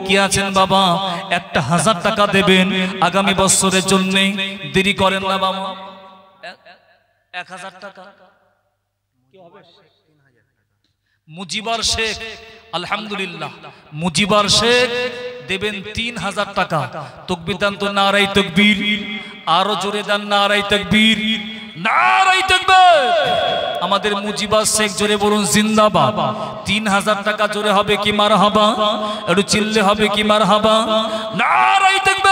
কি আছেন বাবা? 1000 টাকা দেবেন আগামী বছরের জন্য। দেরি করেন না বাবা। 1000 টাকা কি হবে? মুজিবার শেখ, আলহামদুলিল্লাহ, মুজিবার শেখ দেবেন 3000 টাকা। তাকবীর দান তো, নারায়ে তাকবীর। আরো জোরে দেন নারায়ে তাকবীর, নারায়ে তাকবীর। আমাদের মুজিবার শেখ জোরে বলুন জিন্দাবাদ। 3000 টাকা। জোরে হবে কি মারহাবা? একটু চিল্লে হবে কি মারহাবা? নারায়ে তাকবীর।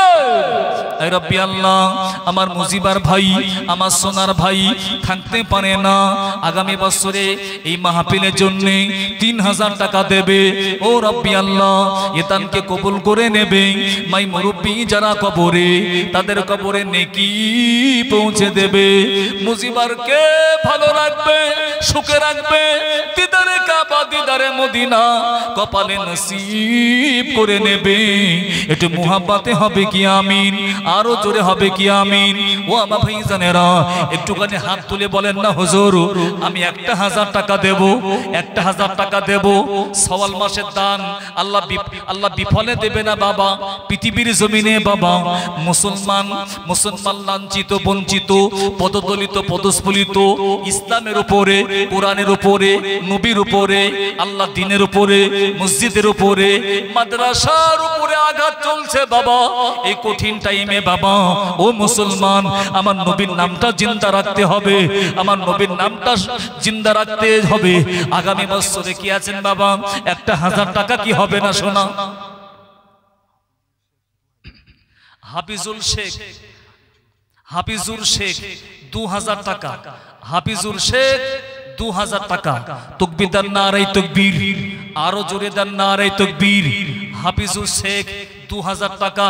এই রব্বি আল্লাহ, আমার মুজিবার ভাই, আমার সোনার ভাই থাকতে পারে না, আগামী বছরে এই মাহফিলের জন্য 3000 টাকা দেবে। ও রব্বি আল্লাহ, এদানকে কবুল করে নেবে। মাই মুরব্বি যারা কবরে, তাদের কবরে নেকি পৌঁছে দেবে। মুজিবারকে ভালো রাখবে, সুখে রাখবে। দিদারে কাবা, দিদারে মদিনা কপালে নসিব করে নেবে। একটু মুহাব্বতে হবে কি আমিন? আরো জোরে হবে কি আমিন? ও আমার ভাইজানেরা একটুখানি হাত তুলে বলেন না হুজুর আমি 1000 টাকা দেব, 1000 টাকা দেব। সওয়াল মাসের দান আল্লাহ বিফলে দেবে না বাবা। পৃথিবীর জমিনে বাবা মুসলমান লাঞ্ছিত, বঞ্চিত, পদদলিত, পদস্ফলিত, ইসলামের উপরে, কোরআনের উপরে, নবীর উপরে, আল্লাহ দ্বীনের উপরে, মসজিদের উপরে, মাদ্রাসার উপরে আঘাত চলছে বাবা। এই কঠিন টাইমে বাবা ও মুসলমান, আমার নবীর নামটা জিন্দা রাখতে হবে, আমার নবীর নামটা জিন্দা রাখতে হবে। আগামী বছরে কি আছেন বাবা? 1000 টাকা কি হবে না শোনা? হাফিজুল শেখ, হাফিজুর শেখ 2000 টাকা। হাফিজুর শেখ 2000 টাকা। তাকবীর দেন নারে তাকবীর, আরো জোরে দেন নারে তাকবীর। হাফিজুল শেখ 2000 টাকা।